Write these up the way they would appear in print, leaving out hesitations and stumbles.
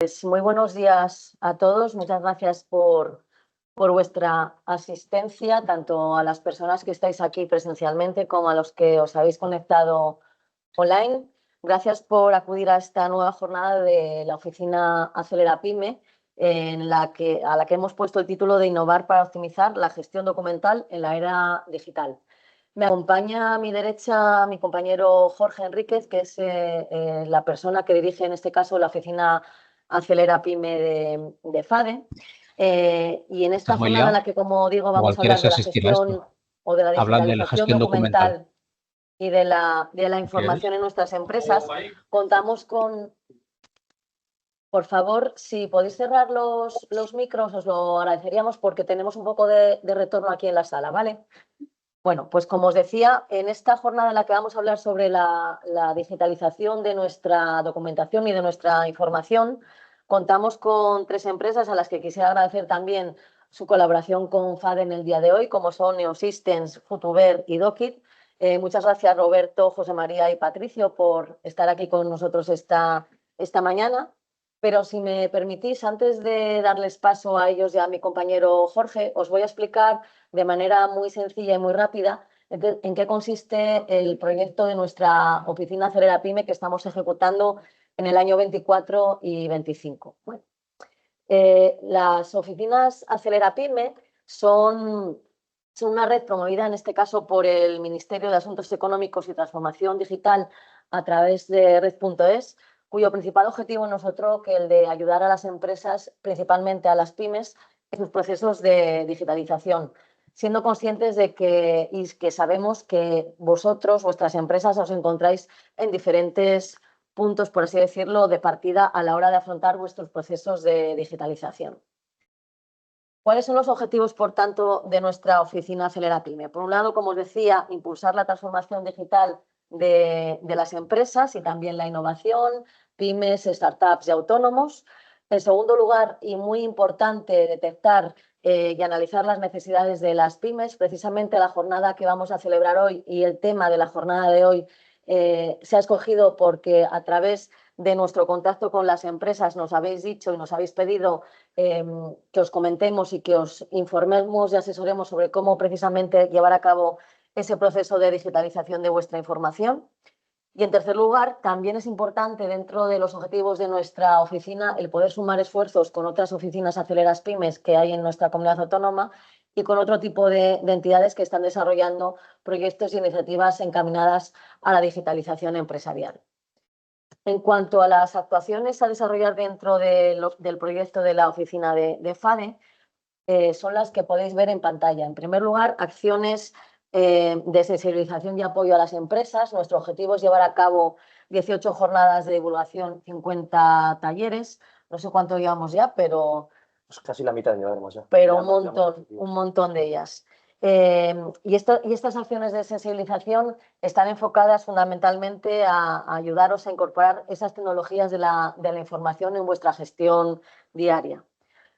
Pues muy buenos días a todos. Muchas gracias por vuestra asistencia, tanto a las personas que estáis aquí presencialmente como a los que os habéis conectado online. Gracias por acudir a esta nueva jornada de la oficina Acelera Pyme, a la que hemos puesto el título de Innovar para optimizar la gestión documental en la era digital. Me acompaña a mi derecha mi compañero Jorge Enríquez, que es la persona que dirige en este caso la oficina Acelera Pyme de FADE. Y en esta Estás muy jornada en liado. la que, como digo, vamos Igual a hablar quieres de la asistir a gestión esto. o de la Hablan de la digitalización gestión documental. documental y de la información ¿Quieres? en nuestras empresas, contamos con... Por favor, si podéis cerrar los micros, os lo agradeceríamos porque tenemos un poco de retorno aquí en la sala, ¿vale? Bueno, pues como os decía, en esta jornada en la que vamos a hablar sobre la digitalización de nuestra documentación y de nuestra información, contamos con 3 empresas a las que quisiera agradecer también su colaboración con FADE en el día de hoy, como son Neosystems, Futuber y Dokit. Muchas gracias, Roberto, José María y Patricio, por estar aquí con nosotros esta mañana. Pero si me permitís, antes de darles paso a ellos y a mi compañero Jorge, os voy a explicar de manera muy sencilla y muy rápida en qué consiste el proyecto de nuestra oficina Acelera Pyme que estamos ejecutando en el año 24 y 25. Bueno, las oficinas Acelera Pyme son una red promovida en este caso por el Ministerio de Asuntos Económicos y Transformación Digital a través de Red.es, cuyo principal objetivo no es otro que el de ayudar a las empresas, principalmente a las pymes, en sus procesos de digitalización, siendo conscientes de que sabemos que vosotros, vuestras empresas, os encontráis en diferentes puntos, por así decirlo, de partida a la hora de afrontar vuestros procesos de digitalización. ¿Cuáles son los objetivos, por tanto, de nuestra oficina Acelera Pyme? Por un lado, como os decía, impulsar la transformación digital de las empresas y también la innovación, pymes, startups y autónomos. En segundo lugar, y muy importante, detectar y analizar las necesidades de las pymes. Precisamente la jornada que vamos a celebrar hoy y el tema de la jornada de hoy se ha escogido porque a través de nuestro contacto con las empresas nos habéis dicho y nos habéis pedido que os comentemos y que os informemos y asesoremos sobre cómo precisamente llevar a cabo ese proceso de digitalización de vuestra información. Y en tercer lugar, también es importante dentro de los objetivos de nuestra oficina el poder sumar esfuerzos con otras oficinas Aceleras Pymes que hay en nuestra comunidad autónoma y con otro tipo de entidades que están desarrollando proyectos e iniciativas encaminadas a la digitalización empresarial. En cuanto a las actuaciones a desarrollar dentro del proyecto de la oficina de FADE, son las que podéis ver en pantalla. En primer lugar, acciones de sensibilización y apoyo a las empresas. Nuestro objetivo es llevar a cabo 18 jornadas de divulgación, 50 talleres. No sé cuánto llevamos ya, pero... Pues casi la mitad llevaremos ya. Pero un montón de ellas. Y estas acciones de sensibilización están enfocadas fundamentalmente a ayudaros a incorporar esas tecnologías de la información en vuestra gestión diaria.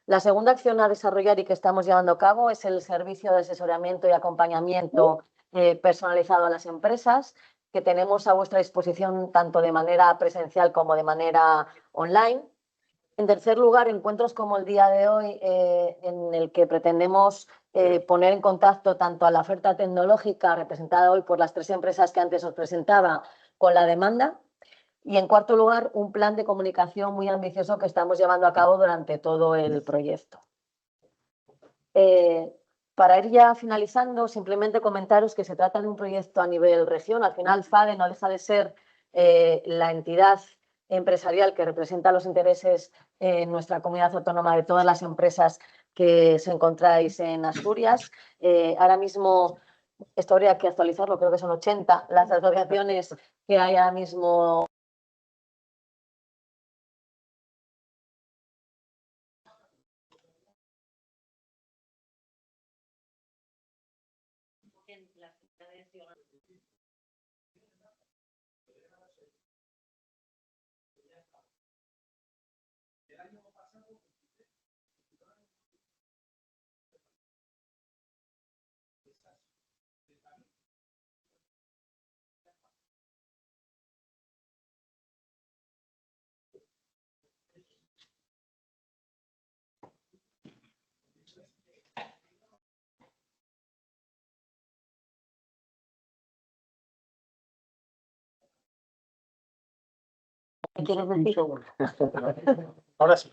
La segunda acción a desarrollar y que estamos llevando a cabo es el servicio de asesoramiento y acompañamiento personalizado a las empresas, que tenemos a vuestra disposición tanto de manera presencial como de manera online. En tercer lugar, encuentros como el día de hoy, en el que pretendemos poner en contacto tanto a la oferta tecnológica representada hoy por las 3 empresas que antes os presentaba con la demanda. Y en cuarto lugar, un plan de comunicación muy ambicioso que estamos llevando a cabo durante todo el proyecto. Para ir ya finalizando, simplemente comentaros que se trata de un proyecto a nivel región. Al final, FADE no deja de ser la entidad empresarial que representa los intereses en nuestra comunidad autónoma de todas las empresas que os encontráis en Asturias. Ahora mismo, esto habría que actualizarlo, creo que son 80 las asociaciones que hay ahora mismo en las ¿Qué quieres decir? Ahora sí.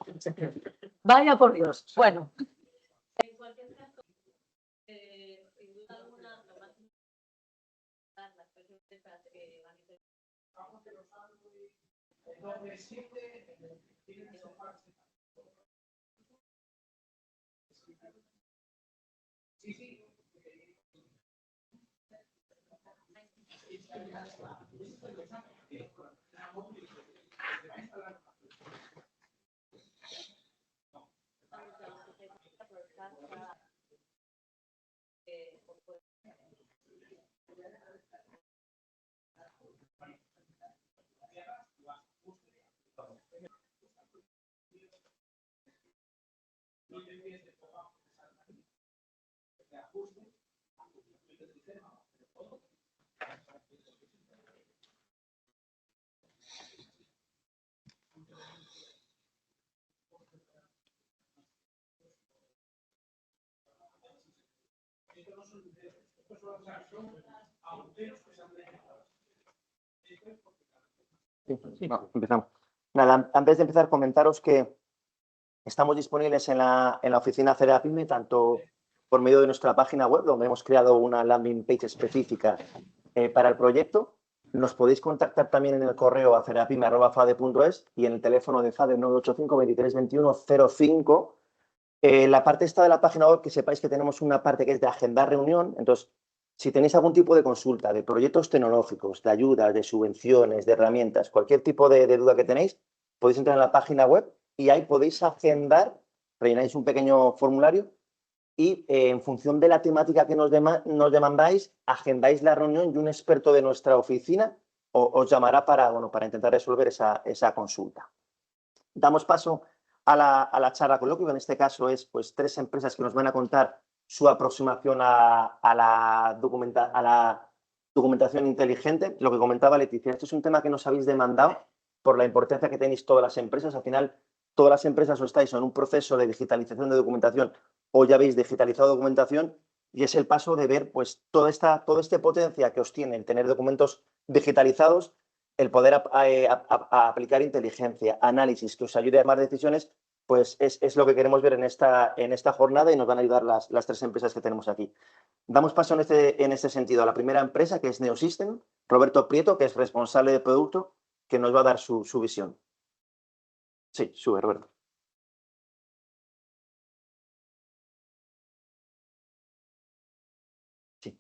Vaya por Dios. Bueno. En cualquier caso, sin duda alguna, lo más importante las personas que van a hacer. Sí, sí. No, empezamos. Nada, antes de empezar, comentaros que estamos disponibles en la oficina Cerapime, tanto por medio de nuestra página web, donde hemos creado una landing page específica para el proyecto. Nos podéis contactar también en el correo a cerapime@fade.es y en el teléfono de FADE 985 23 21 05. La parte esta de la página web, que sepáis que tenemos una parte que es de agendar reunión. Entonces, si tenéis algún tipo de consulta, de proyectos tecnológicos, de ayudas, de subvenciones, de herramientas, cualquier tipo de duda que tenéis, podéis entrar en la página web y ahí podéis agendar, rellenáis un pequeño formulario y en función de la temática que nos demandáis, agendáis la reunión y un experto de nuestra oficina os llamará para intentar resolver esa consulta. Damos paso a la charla coloquio, que en este caso es pues 3 empresas que nos van a contar su aproximación a la documentación inteligente. Lo que comentaba Leticia, esto es un tema que nos habéis demandado por la importancia que tenéis todas las empresas. Al final, todas las empresas o estáis en un proceso de digitalización de documentación o ya habéis digitalizado documentación y es el paso de ver pues toda esta potencia que os tiene el tener documentos digitalizados, el poder aplicar inteligencia, análisis que os ayude a tomar decisiones, pues es lo que queremos ver en esta jornada y nos van a ayudar las 3 empresas que tenemos aquí. Damos paso en este sentido a la primera empresa, que es Neosystem, Roberto Prieto, que es responsable de producto, que nos va a dar su visión. Sí, sube, Roberto. Sí.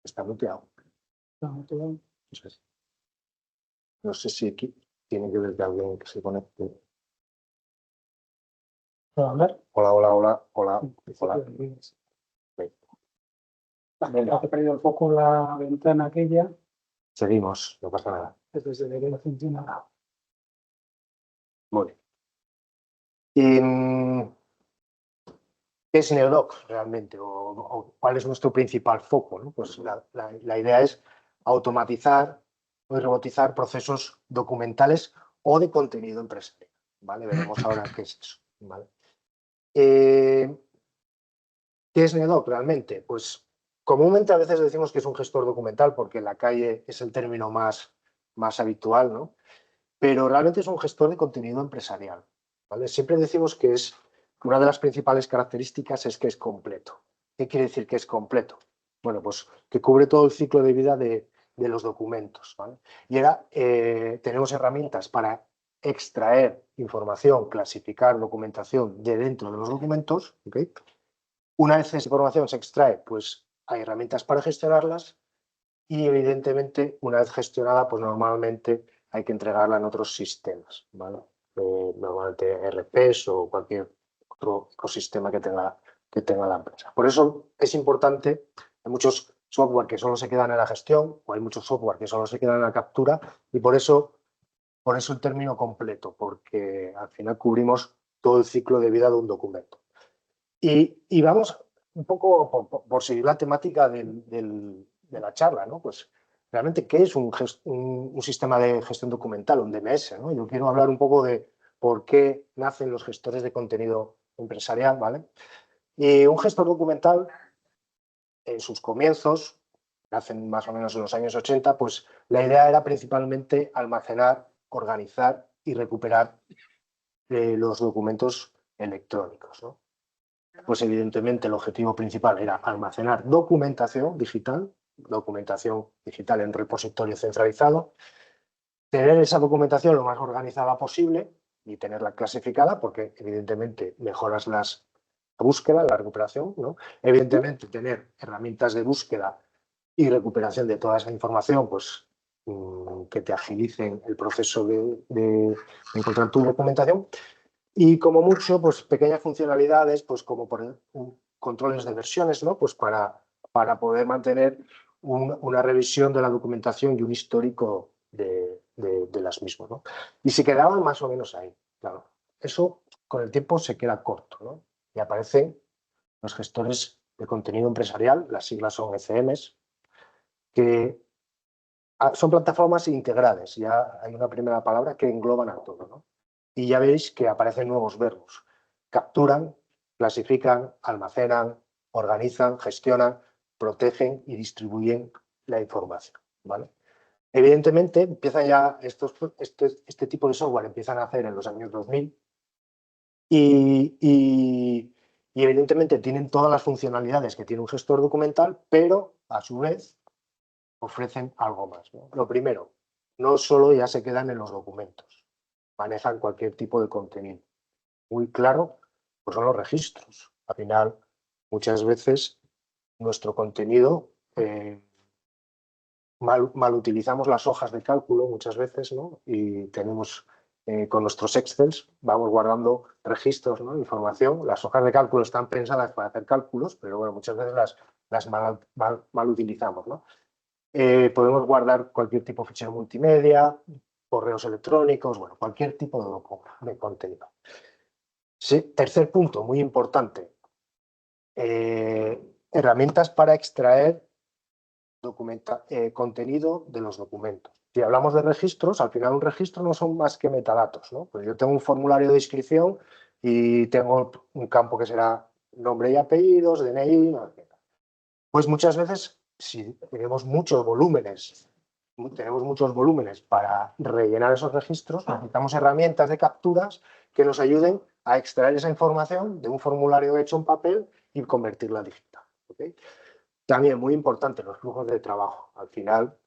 Está muteado. No sé si aquí tiene que ver que alguien que se conecte. Hola, hola, hola, hola, hola. Venga. He perdido el foco la ventana aquella. Seguimos, no pasa nada. Desde que no funciona. Muy bien. ¿Qué es Neodoc realmente? ¿O cuál es nuestro principal foco, ¿no? Pues la idea es automatizar o robotizar procesos documentales o de contenido empresarial, ¿vale? Veremos ahora qué es eso, ¿vale? ¿Qué es Neodoc realmente? Pues comúnmente a veces decimos que es un gestor documental porque en la calle es el término más habitual, ¿no? Pero realmente es un gestor de contenido empresarial, ¿vale? Siempre decimos que es una de las principales características es que es completo. ¿Qué quiere decir que es completo? Bueno, pues que cubre todo el ciclo de vida de los documentos, ¿vale? Y ahora tenemos herramientas para extraer información, clasificar documentación de dentro de los documentos, ¿ok? Una vez esa información se extrae, pues hay herramientas para gestionarlas y evidentemente una vez gestionada, pues normalmente hay que entregarla en otros sistemas, ¿vale? Normalmente ERPs o cualquier otro ecosistema que tenga la empresa. Por eso es importante, hay muchos software que solo se quedan en la gestión o hay muchos software que solo se quedan en la captura y por eso el término completo, porque al final cubrimos todo el ciclo de vida de un documento. Y vamos un poco por seguir la temática de la charla, ¿no? Pues realmente, ¿qué es un sistema de gestión documental, un DMS, ¿no? Yo quiero hablar un poco de por qué nacen los gestores de contenido empresarial, ¿vale? Y un gestor documental, en sus comienzos, nacen más o menos en los años 80, pues la idea era principalmente almacenar, organizar y recuperar los documentos electrónicos, ¿no? Pues evidentemente el objetivo principal era almacenar documentación digital en un repositorio centralizado, tener esa documentación lo más organizada posible y tenerla clasificada, porque evidentemente mejoras la búsqueda, la recuperación, ¿no? Evidentemente tener herramientas de búsqueda y recuperación de toda esa información, pues que te agilicen el proceso de encontrar tu documentación. Y como mucho, pues pequeñas funcionalidades, pues como por controles de versiones, ¿no? Pues para poder mantener una revisión de la documentación y un histórico de las mismas, ¿no? Y se quedaban más o menos ahí, claro. Eso con el tiempo se queda corto, ¿no? Y aparecen los gestores de contenido empresarial, las siglas son ECMs, que son plataformas integrales, ya hay una primera palabra que engloban a todo, ¿no? Y ya veis que aparecen nuevos verbos. Capturan, clasifican, almacenan, organizan, gestionan, protegen y distribuyen la información, ¿vale? Evidentemente, empiezan ya este tipo de software empiezan a hacer en los años 2000 y evidentemente tienen todas las funcionalidades que tiene un gestor documental, pero a su vez ofrecen algo más, ¿no? Lo primero, no solo ya se quedan en los documentos, manejan cualquier tipo de contenido. Muy claro, pues son los registros. Al final, muchas veces nuestro contenido, mal utilizamos las hojas de cálculo muchas veces, ¿no? Y tenemos con nuestros Excels, vamos guardando registros, ¿no? Información. Las hojas de cálculo están pensadas para hacer cálculos, pero bueno, muchas veces las mal utilizamos, ¿no? Podemos guardar cualquier tipo de fichero multimedia, correos electrónicos, bueno, cualquier tipo de contenido. Sí, tercer punto, muy importante. Herramientas para extraer contenido de los documentos. Si hablamos de registros, al final un registro no son más que metadatos, ¿no? Pues yo tengo un formulario de inscripción y tengo un campo que será nombre y apellidos, DNI, pues muchas veces, si tenemos muchos volúmenes para rellenar esos registros, necesitamos herramientas de capturas que nos ayuden a extraer esa información de un formulario hecho en papel y convertirla a digital, ¿okay? También muy importante los flujos de trabajo. Al final,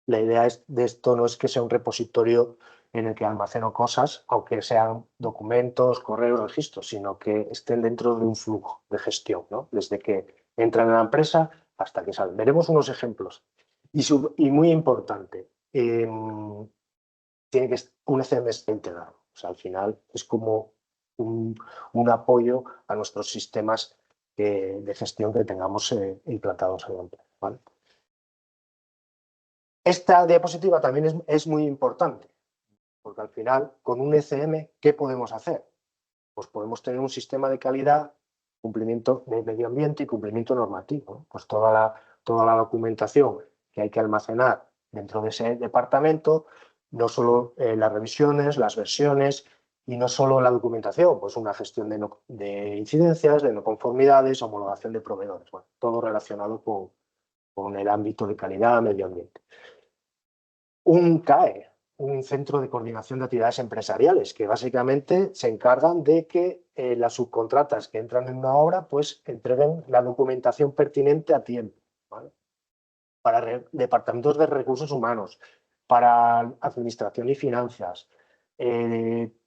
la idea de esto no es que sea un repositorio en el que almaceno cosas, aunque sean documentos, correos, registros, sino que estén dentro de un flujo de gestión, ¿no? Desde que entran en la empresa hasta que salen. Veremos unos ejemplos. Y muy importante, tiene que un ECM está integrado. O sea, al final es como un apoyo a nuestros sistemas de gestión que tengamos implantados en la empresa, ¿vale? Esta diapositiva también es muy importante, porque al final, con un ECM, ¿qué podemos hacer? Pues podemos tener un sistema de calidad, cumplimiento de medio ambiente y cumplimiento normativo, ¿no? Pues toda la documentación que hay que almacenar dentro de ese departamento, no solo las revisiones, las versiones y no solo la documentación, pues una gestión de incidencias, de no conformidades, homologación de proveedores, bueno, todo relacionado con el ámbito de calidad, medio ambiente. Un CAE, un centro de coordinación de actividades empresariales, que básicamente se encargan de que las subcontratas que entran en una obra pues entreguen la documentación pertinente a tiempo, ¿vale? Para departamentos de recursos humanos, para administración y finanzas,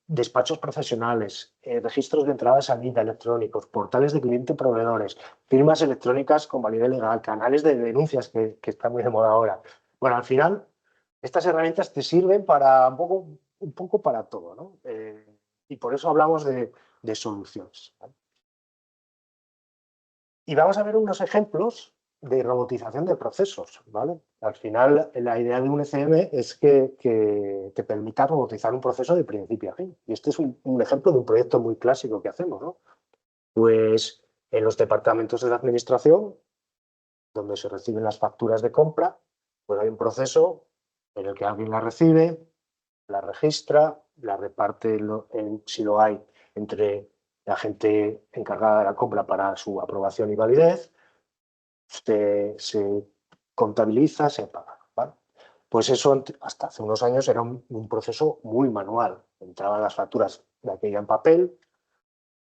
despachos profesionales, registros de entrada y salida electrónicos, portales de cliente y proveedores, firmas electrónicas con validez legal, canales de denuncias que están muy de moda ahora. Bueno, al final, estas herramientas te sirven para un poco para todo, ¿no? Y por eso hablamos de soluciones, ¿vale? Y vamos a ver unos ejemplos de robotización de procesos, ¿vale? Al final, la idea de un ECM es que te permita robotizar un proceso de principio a fin. Y este es un ejemplo de un proyecto muy clásico que hacemos, ¿no? Pues en los departamentos de la administración, donde se reciben las facturas de compra, pues hay un proceso en el que alguien la recibe, la registra, la reparte, si lo hay, entre la gente encargada de la compra para su aprobación y validez, se contabiliza, se paga, ¿vale? Pues eso hasta hace unos años era un proceso muy manual. Entraban las facturas de aquella en papel,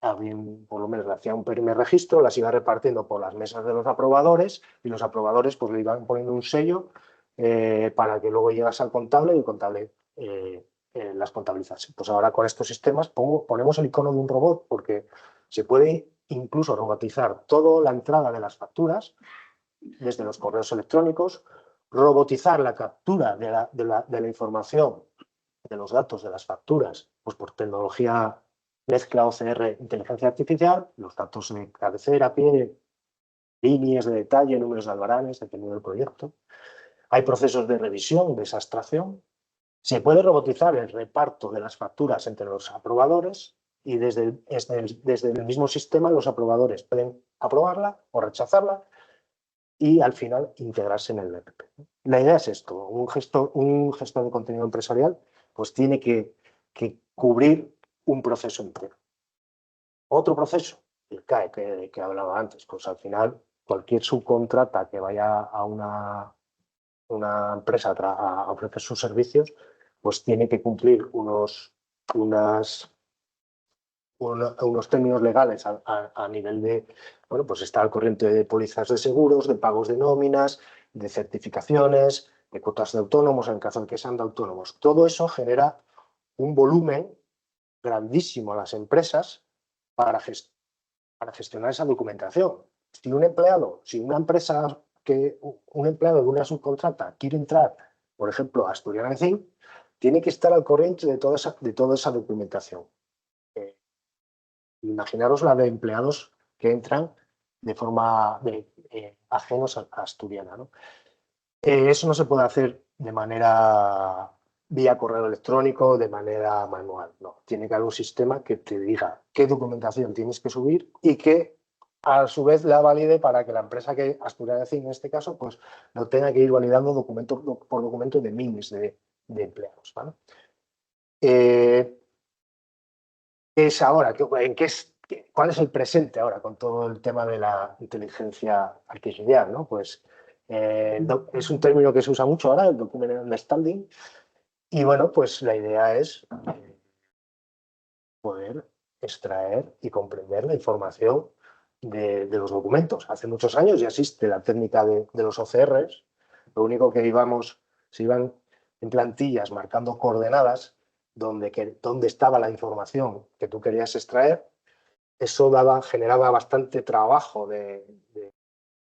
alguien por lo menos le hacía un primer registro, las iba repartiendo por las mesas de los aprobadores y los aprobadores pues le iban poniendo un sello para que luego llegase al contable y el contable las contabilizase. Pues ahora con estos sistemas ponemos el icono de un robot porque se puede incluso robotizar toda la entrada de las facturas desde los correos electrónicos, robotizar la captura de la información, de los datos de las facturas, pues por tecnología mezcla OCR, inteligencia artificial, los datos de cabecera, pie, líneas de detalle, números de albaranes, dependiendo del proyecto. Hay procesos de revisión, de esa extracción. Se puede robotizar el reparto de las facturas entre los aprobadores y desde el mismo sistema los aprobadores pueden aprobarla o rechazarla y al final integrarse en el ERP. La idea es esto, un gestor de contenido empresarial pues tiene que cubrir un proceso entero. Otro proceso, el CAE que hablaba antes, pues al final cualquier subcontrata que vaya a una empresa a ofrecer sus servicios, pues tiene que cumplir unos términos legales a nivel de, bueno, pues estar al corriente de pólizas de seguros, de pagos de nóminas, de certificaciones, de cuotas de autónomos en el caso de que sean de autónomos. Todo eso genera un volumen grandísimo a las empresas para gestionar esa documentación. Si un empleado de una subcontrata quiere entrar, por ejemplo, a Asturiana Zinc, tiene que estar al corriente de toda esa documentación. Imaginaros la de empleados que entran de forma ajenos a Asturiana, ¿no? Eso no se puede hacer de manera vía correo electrónico, de manera manual. No, tiene que haber un sistema que te diga qué documentación tienes que subir y que a su vez la valide para que la empresa que Asturiana Zinc en este caso pues no tenga que ir validando documento por documento de miles de empleados, ¿vale? Es ahora? ¿Cuál es el presente ahora con todo el tema de la inteligencia artificial, ¿no? Pues es un término que se usa mucho ahora, el document understanding, y bueno, pues la idea es poder extraer y comprender la información de los documentos. Hace muchos años ya existe la técnica de los OCRs, lo único que se iban en plantillas marcando coordenadas donde estaba la información que tú querías extraer. Eso generaba bastante trabajo de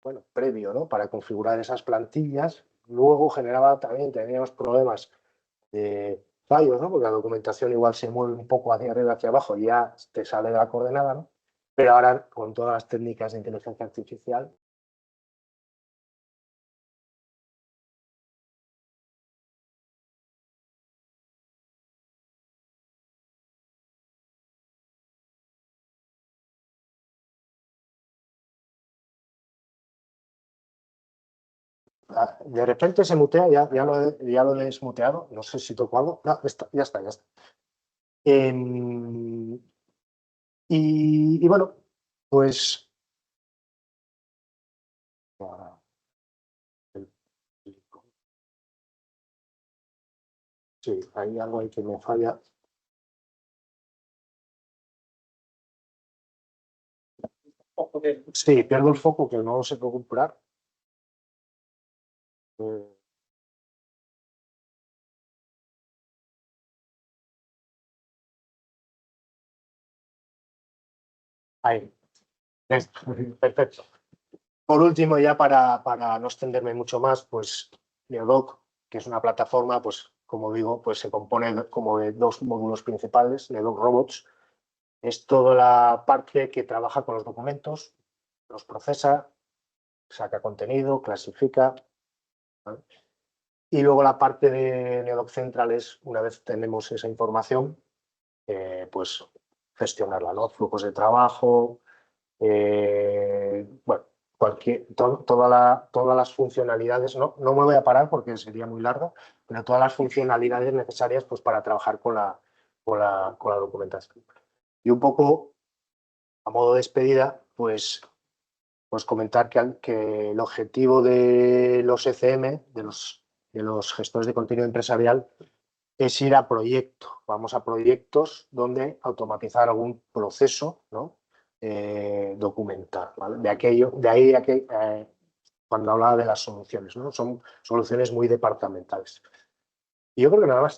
bueno, previo, ¿no? Para configurar esas plantillas. Luego teníamos problemas de fallos, ¿no? Porque la documentación igual se mueve un poco hacia arriba, hacia abajo y ya te sale de la coordenada, ¿no? Pero ahora, con todas las técnicas de inteligencia artificial, de repente se mutea, ya lo he desmuteado, no sé si toco algo. No, ya está. Y bueno, pues sí, hay algo ahí que me falla. Sí, pierdo el foco, que no lo sé recuperar. Ahí. Perfecto. Por último, ya para no extenderme mucho más, pues Neodoc, que es una plataforma, pues como digo, pues se compone como de dos módulos principales, Neodoc Robots. Es toda la parte que trabaja con los documentos, los procesa, saca contenido, clasifica, ¿vale? Y luego la parte de Neodoc Central es, una vez tenemos esa información, pues gestionarla, ¿no? Flujos de trabajo, bueno, todas las funcionalidades, no me voy a parar porque sería muy largo, pero todas las funcionalidades necesarias pues, para trabajar con la documentación. Y un poco, a modo de despedida, pues comentar que el objetivo de los ECM, de los gestores de contenido empresarial, es ir a proyecto. Vamos a proyectos donde automatizar algún proceso, ¿no? Documental, ¿vale? De ahí cuando hablaba de las soluciones, ¿no? Son soluciones muy departamentales. Y yo creo que nada más.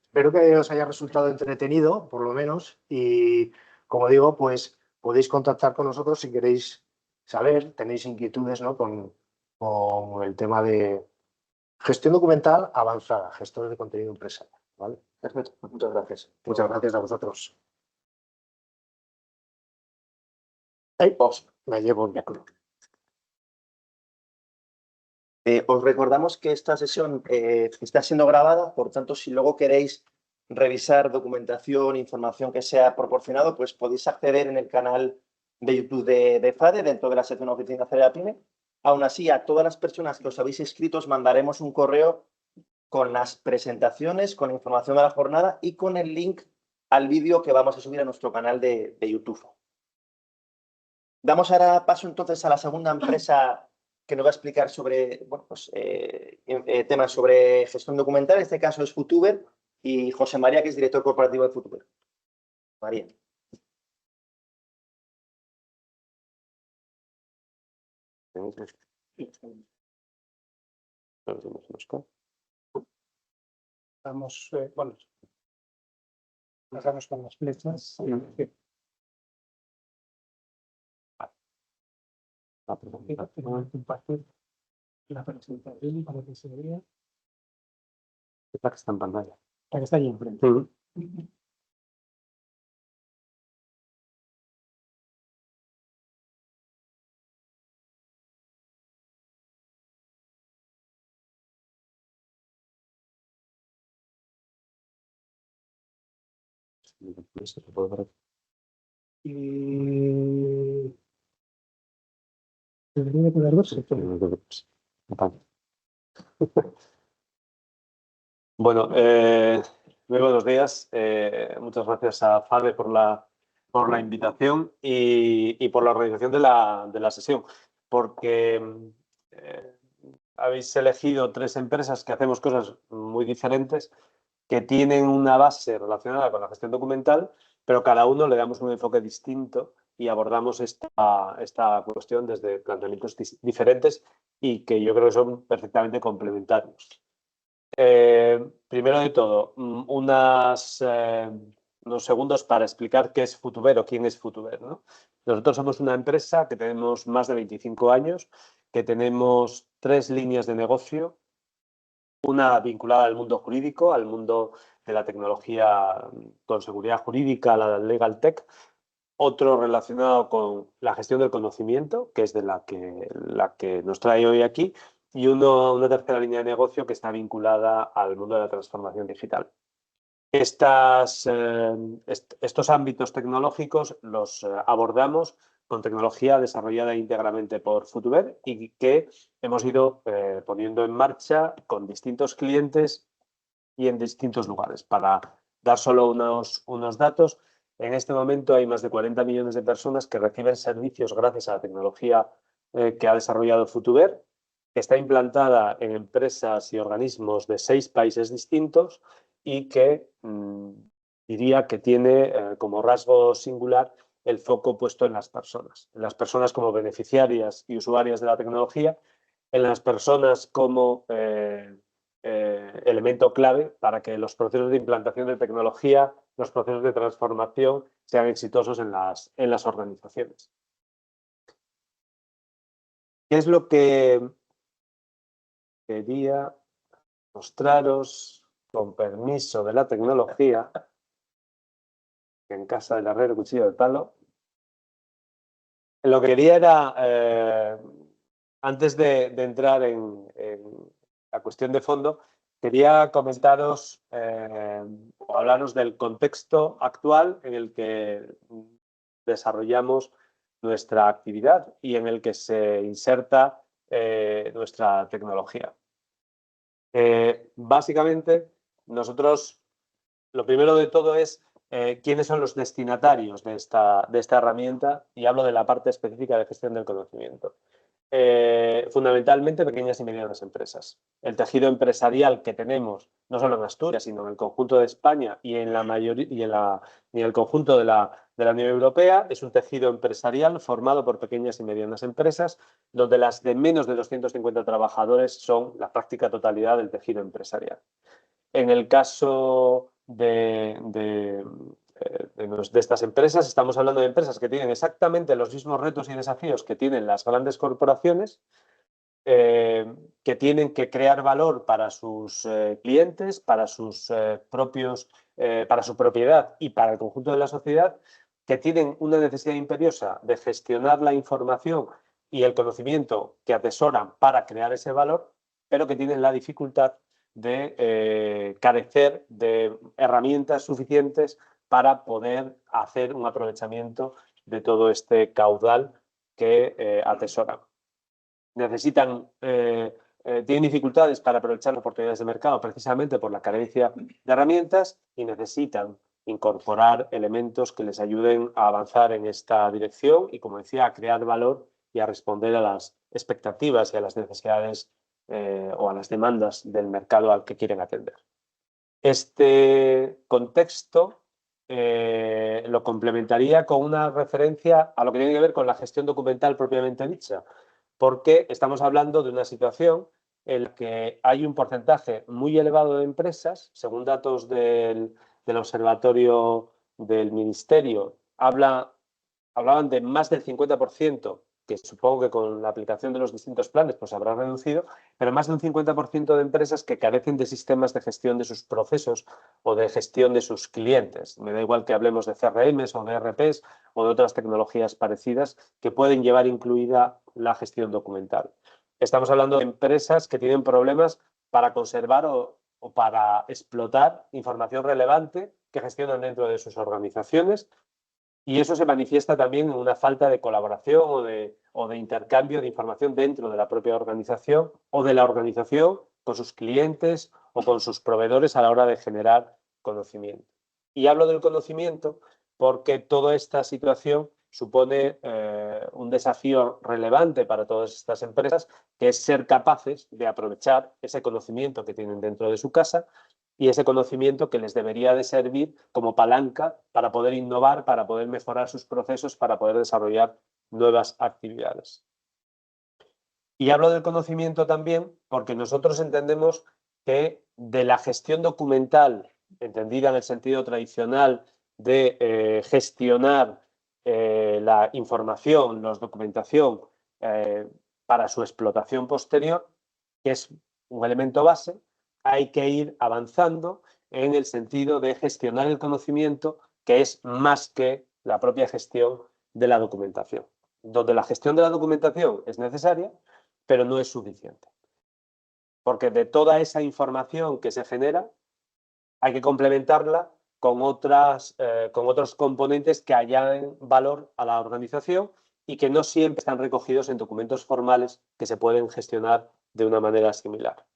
Espero que os haya resultado entretenido, por lo menos, y como digo, pues podéis contactar con nosotros si queréis saber, tenéis inquietudes, ¿no? con el tema de gestión documental avanzada, gestores de contenido empresarial, ¿vale? Perfecto, muchas gracias. Muchas gracias a vosotros. Me llevo el micro. Os recordamos que esta sesión está siendo grabada, por tanto, si luego queréis revisar documentación, información que sea proporcionado, pues podéis acceder en el canal de YouTube de FADE, dentro de la sección Oficina CEREA PYME. Aún así, a todas las personas que os habéis inscrito os mandaremos un correo con las presentaciones, con información de la jornada y con el link al vídeo que vamos a subir a nuestro canal de YouTube. Damos ahora paso entonces a la segunda empresa que nos va a explicar sobre temas sobre gestión documental. En este caso es Futuber y José María, que es director corporativo de Futuber. María. Vamos, bueno, pasamos con las flechas. Compartir la presentación para que se vea. Esta que está en pantalla. La que está ahí enfrente. Y debería poder verse. Bueno, muy buenos días. Muchas gracias a FADE por la invitación y por la organización de la sesión, porque habéis elegido tres empresas que hacemos cosas muy diferentes, que tienen una base relacionada con la gestión documental, pero cada uno le damos un enfoque distinto y abordamos esta cuestión desde planteamientos diferentes y que yo creo que son perfectamente complementarios. Primero de todo, unas unos segundos para explicar qué es Futuber o quién es Futuber, ¿no? Nosotros somos una empresa que tenemos más de 25 años, que tenemos 3 líneas de negocio, una vinculada al mundo jurídico, al mundo de la tecnología con seguridad jurídica, la legal tech, otro relacionado con la gestión del conocimiento, que es de la que nos trae hoy aquí, y una tercera línea de negocio que está vinculada al mundo de la transformación digital. Estos ámbitos tecnológicos los abordamos con tecnología desarrollada íntegramente por Futuber y que hemos ido poniendo en marcha con distintos clientes y en distintos lugares. Para dar solo unos datos, en este momento hay más de 40 millones de personas que reciben servicios gracias a la tecnología que ha desarrollado Futuber, que está implantada en empresas y organismos de 6 países distintos y que diría que tiene como rasgo singular el foco puesto en las personas como beneficiarias y usuarias de la tecnología, en las personas como elemento clave para que los procesos de implantación de tecnología, los procesos de transformación sean exitosos en las organizaciones. ¿Qué es lo que quería mostraros con permiso de la tecnología? Que en casa del herrero cuchillo de palo. Lo que quería era, antes de entrar en la cuestión de fondo, quería comentaros o hablaros del contexto actual en el que desarrollamos nuestra actividad y en el que se inserta nuestra tecnología. Básicamente, nosotros, lo primero de todo es quiénes son los destinatarios de esta herramienta, y hablo de la parte específica de gestión del conocimiento. Fundamentalmente pequeñas y medianas empresas. El tejido empresarial que tenemos, no solo en Asturias, sino en el conjunto de España y en el conjunto de la Unión Europea, es un tejido empresarial formado por pequeñas y medianas empresas, donde las de menos de 250 trabajadores son la práctica totalidad del tejido empresarial. En el caso de estas empresas, estamos hablando de empresas que tienen exactamente los mismos retos y desafíos que tienen las grandes corporaciones, que tienen que crear valor para sus clientes, para sus para su propiedad y para el conjunto de la sociedad, que tienen una necesidad imperiosa de gestionar la información y el conocimiento que atesoran para crear ese valor, pero que tienen la dificultad de carecer de herramientas suficientes para poder hacer un aprovechamiento de todo este caudal que atesoran. Tienen dificultades para aprovechar las oportunidades de mercado precisamente por la carencia de herramientas y necesitan incorporar elementos que les ayuden a avanzar en esta dirección y, como decía, a crear valor y a responder a las expectativas y a las necesidades o a las demandas del mercado al que quieren atender. Este contexto lo complementaría con una referencia a lo que tiene que ver con la gestión documental propiamente dicha, porque estamos hablando de una situación en la que hay un porcentaje muy elevado de empresas, según datos del Observatorio del Ministerio, hablaban de más del 50%, que supongo que con la aplicación de los distintos planes pues habrá reducido, pero más de un 50% de empresas que carecen de sistemas de gestión de sus procesos o de gestión de sus clientes. Me da igual que hablemos de CRMs o de ERPs o de otras tecnologías parecidas que pueden llevar incluida la gestión documental. Estamos hablando de empresas que tienen problemas para conservar o para explotar información relevante que gestionan dentro de sus organizaciones. Y eso se manifiesta también en una falta de colaboración o de intercambio de información dentro de la propia organización o de la organización con sus clientes o con sus proveedores a la hora de generar conocimiento. Y hablo del conocimiento porque toda esta situación supone un desafío relevante para todas estas empresas, que es ser capaces de aprovechar ese conocimiento que tienen dentro de su casa y ese conocimiento que les debería de servir como palanca para poder innovar, para poder mejorar sus procesos, para poder desarrollar nuevas actividades. Y hablo del conocimiento también porque nosotros entendemos que de la gestión documental, entendida en el sentido tradicional de gestionar la información, la documentación para su explotación posterior, que es un elemento base, hay que ir avanzando en el sentido de gestionar el conocimiento, que es más que la propia gestión de la documentación, donde la gestión de la documentación es necesaria, pero no es suficiente. Porque de toda esa información que se genera, hay que complementarla con otros componentes que añaden valor a la organización y que no siempre están recogidos en documentos formales que se pueden gestionar de una manera similar.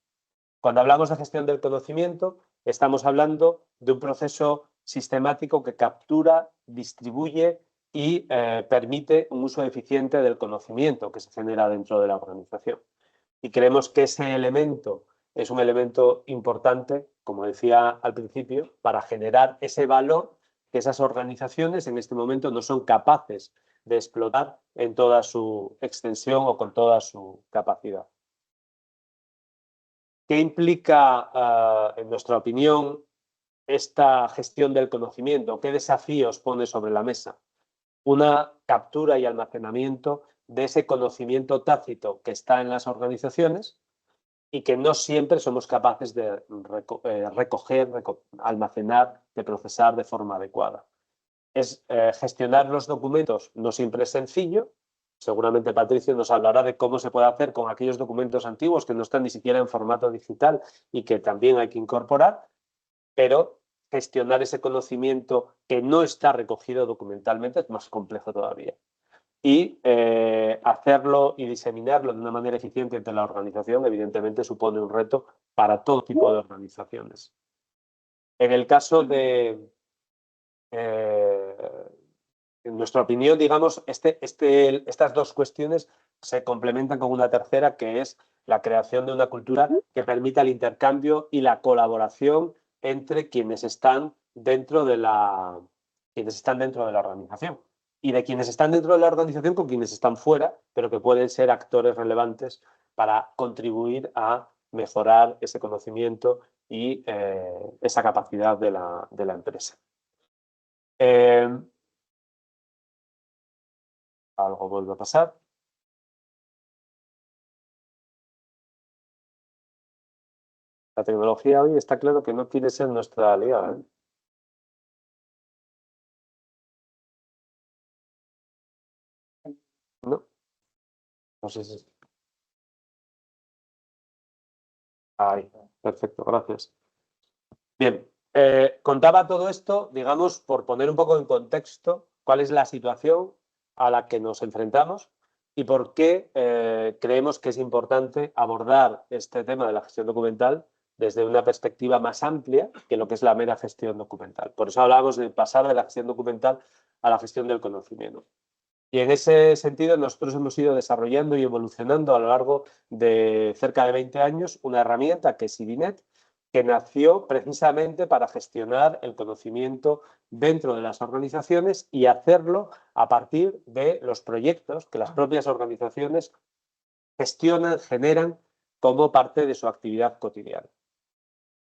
Cuando hablamos de gestión del conocimiento, estamos hablando de un proceso sistemático que captura, distribuye y permite un uso eficiente del conocimiento que se genera dentro de la organización. Y creemos que ese elemento es un elemento importante, como decía al principio, para generar ese valor que esas organizaciones en este momento no son capaces de explotar en toda su extensión o con toda su capacidad. ¿Qué implica, en nuestra opinión, esta gestión del conocimiento? ¿Qué desafíos pone sobre la mesa? Una captura y almacenamiento de ese conocimiento tácito que está en las organizaciones y que no siempre somos capaces de recoger, almacenar, de procesar de forma adecuada. Gestionar los documentos no siempre es sencillo. Seguramente Patricio nos hablará de cómo se puede hacer con aquellos documentos antiguos que no están ni siquiera en formato digital y que también hay que incorporar, pero gestionar ese conocimiento que no está recogido documentalmente es más complejo todavía. Y hacerlo y diseminarlo de una manera eficiente entre la organización, evidentemente, supone un reto para todo tipo de organizaciones. En el caso de, en nuestra opinión, digamos, estas dos cuestiones se complementan con una tercera, que es la creación de una cultura que permita el intercambio y la colaboración entre quienes están dentro de la organización. Y de quienes están dentro de la organización con quienes están fuera, pero que pueden ser actores relevantes para contribuir a mejorar ese conocimiento y esa capacidad de la empresa. Algo vuelve a pasar. La tecnología hoy está claro que no quiere ser nuestra aliada, ¿eh? No. No sé si... Ahí, perfecto, gracias. Bien, contaba todo esto, digamos, por poner un poco en contexto cuál es la situación a la que nos enfrentamos y por qué creemos que es importante abordar este tema de la gestión documental desde una perspectiva más amplia que lo que es la mera gestión documental. Por eso hablábamos de pasar de la gestión documental a la gestión del conocimiento. Y en ese sentido nosotros hemos ido desarrollando y evolucionando a lo largo de cerca de 20 años una herramienta que es IDINET, que nació precisamente para gestionar el conocimiento dentro de las organizaciones y hacerlo a partir de los proyectos que las propias organizaciones gestionan, generan como parte de su actividad cotidiana.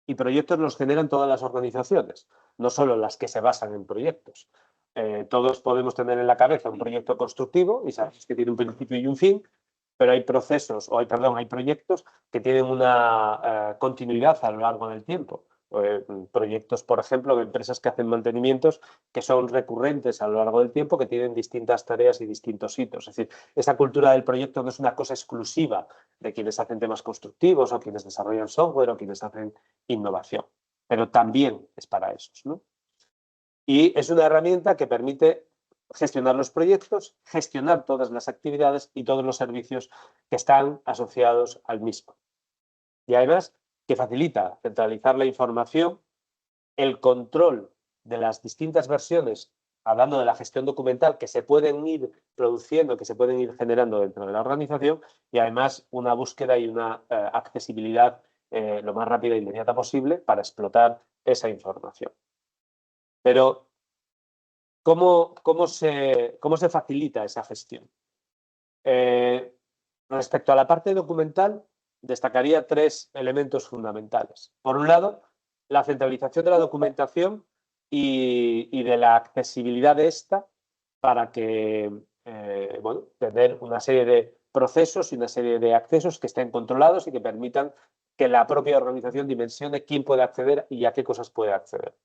Y proyectos los generan todas las organizaciones, no solo las que se basan en proyectos. Todos podemos tener en la cabeza un proyecto constructivo y sabemos que tiene un principio y un fin, pero hay hay proyectos que tienen una continuidad a lo largo del tiempo. Proyectos, por ejemplo, de empresas que hacen mantenimientos que son recurrentes a lo largo del tiempo, que tienen distintas tareas y distintos hitos. Es decir, esa cultura del proyecto no es una cosa exclusiva de quienes hacen temas constructivos o quienes desarrollan software o quienes hacen innovación, pero también es para esos, ¿no? Y es una herramienta que permite gestionar los proyectos, gestionar todas las actividades y todos los servicios que están asociados al mismo. Y además que facilita centralizar la información, el control de las distintas versiones, hablando de la gestión documental, que se pueden ir produciendo, que se pueden ir generando dentro de la organización, y además una búsqueda y una accesibilidad lo más rápida e inmediata posible para explotar esa información. Pero, ¿cómo se facilita esa gestión? Respecto a la parte documental, destacaría tres elementos fundamentales. Por un lado, la centralización de la documentación y de la accesibilidad de esta para que, bueno, tener una serie de procesos y una serie de accesos que estén controlados y que permitan que la propia organización dimensione quién puede acceder y a qué cosas puede acceder.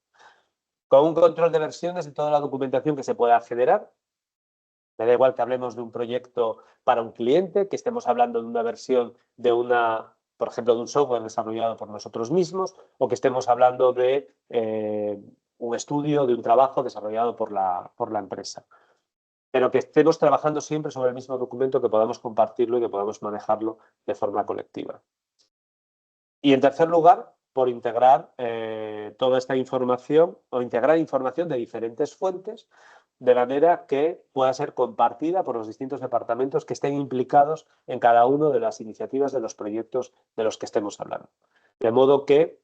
Con un control de versiones de toda la documentación que se pueda generar. Me da igual que hablemos de un proyecto para un cliente, que estemos hablando de una versión de por ejemplo, de un software desarrollado por nosotros mismos, o que estemos hablando de un estudio, de un trabajo desarrollado por la empresa. Pero que estemos trabajando siempre sobre el mismo documento, que podamos compartirlo y que podamos manejarlo de forma colectiva. Y en tercer lugar, por integrar toda esta información o integrar información de diferentes fuentes de manera que pueda ser compartida por los distintos departamentos que estén implicados en cada una de las iniciativas de los proyectos de los que estemos hablando. De modo que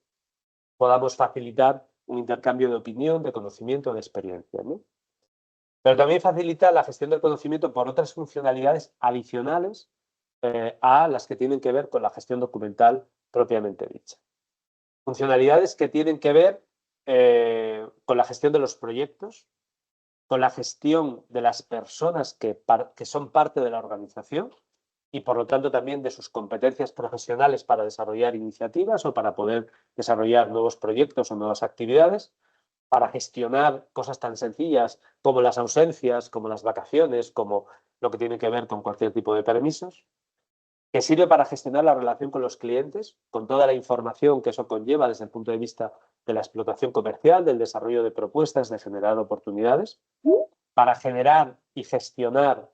podamos facilitar un intercambio de opinión, de conocimiento, de experiencia, ¿no? Pero también facilita la gestión del conocimiento por otras funcionalidades adicionales a las que tienen que ver con la gestión documental propiamente dicha. Funcionalidades que tienen que ver con la gestión de los proyectos, con la gestión de las personas que son parte de la organización y, por lo tanto, también de sus competencias profesionales para desarrollar iniciativas o para poder desarrollar nuevos proyectos o nuevas actividades, para gestionar cosas tan sencillas como las ausencias, como las vacaciones, como lo que tiene que ver con cualquier tipo de permisos, que sirve para gestionar la relación con los clientes, con toda la información que eso conlleva desde el punto de vista de la explotación comercial, del desarrollo de propuestas, de generar oportunidades, para generar y gestionar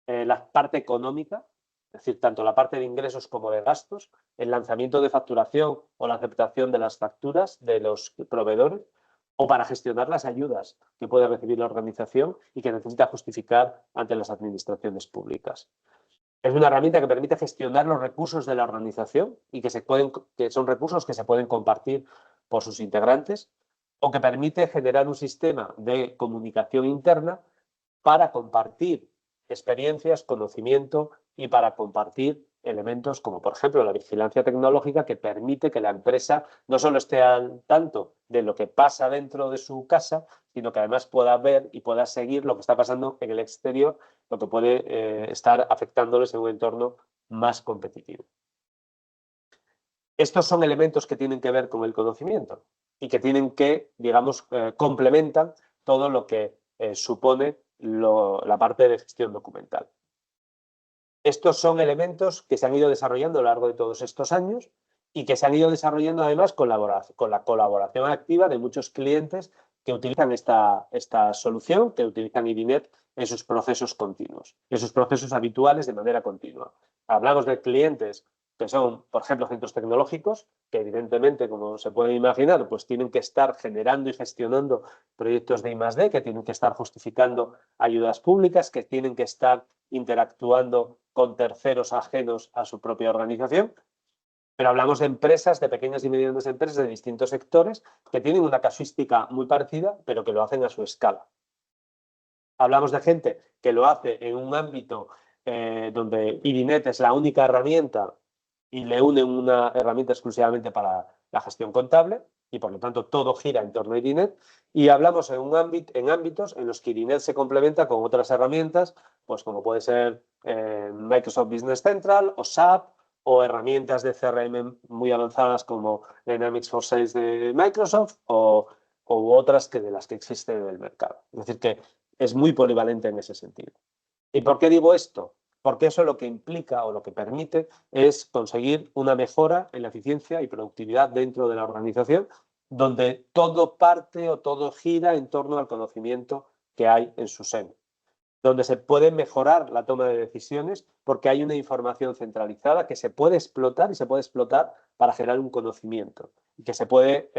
la parte económica, es decir, tanto la parte de ingresos como de gastos, el lanzamiento de facturación o la aceptación de las facturas de los proveedores, o para gestionar las ayudas que puede recibir la organización y que necesita justificar ante las administraciones públicas. Es una herramienta que permite gestionar los recursos de la organización y que son recursos que se pueden compartir por sus integrantes, o que permite generar un sistema de comunicación interna para compartir experiencias, conocimiento y para compartir elementos como, por ejemplo, la vigilancia tecnológica, que permite que la empresa no solo esté al tanto de lo que pasa dentro de su casa, sino que además pueda ver y pueda seguir lo que está pasando en el exterior, lo que puede estar afectándoles en un entorno más competitivo. Estos son elementos que tienen que ver con el conocimiento y que tienen que, digamos, complementan todo lo que supone la parte de gestión documental. Estos son elementos que se han ido desarrollando a lo largo de todos estos años y que se han ido desarrollando además con la colaboración activa de muchos clientes que utilizan esta solución, que utilizan IDINET en sus procesos continuos, en sus procesos habituales de manera continua. Hablamos de clientes que son, por ejemplo, centros tecnológicos, que evidentemente, como se pueden imaginar, pues tienen que estar generando y gestionando proyectos de I+D, que tienen que estar justificando ayudas públicas, que tienen que estar interactuando con terceros ajenos a su propia organización. Pero hablamos de empresas, de pequeñas y medianas empresas de distintos sectores que tienen una casuística muy parecida, pero que lo hacen a su escala. Hablamos de gente que lo hace en un ámbito donde IDINET es la única herramienta y le unen una herramienta exclusivamente para la gestión contable y, por lo tanto, todo gira en torno a IDINET. Y hablamos en ámbitos en los que IDINET se complementa con otras herramientas, pues como puede ser Microsoft Business Central o SAP, o herramientas de CRM muy avanzadas como Dynamics for Sales de Microsoft o otras de las que existen en el mercado. Es decir, que es muy polivalente en ese sentido. ¿Y por qué digo esto? Porque eso lo que implica o lo que permite es conseguir una mejora en la eficiencia y productividad dentro de la organización, donde todo parte o todo gira en torno al conocimiento que hay en su seno, donde se puede mejorar la toma de decisiones porque hay una información centralizada que se puede explotar y se puede explotar para generar un conocimiento y que se puede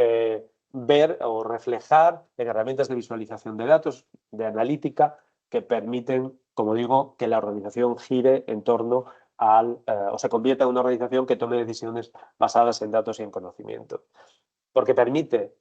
ver o reflejar en herramientas de visualización de datos, de analítica, que permiten, como digo, que la organización gire en torno o se convierta en una organización que tome decisiones basadas en datos y en conocimiento. Porque permite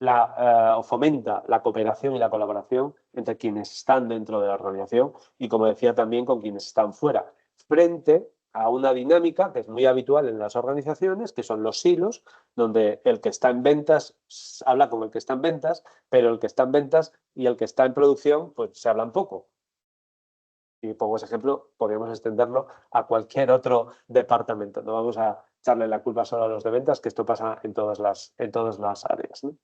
o fomenta la cooperación y la colaboración entre quienes están dentro de la organización y, como decía, también con quienes están fuera, frente a una dinámica que es muy habitual en las organizaciones, que son los silos, donde el que está en ventas habla con el que está en ventas, pero el que está en ventas y el que está en producción pues se hablan poco. Y pongo ese ejemplo, podríamos extenderlo a cualquier otro departamento. No vamos a echarle la culpa solo a los de ventas, que esto pasa en todas las áreas, ¿no?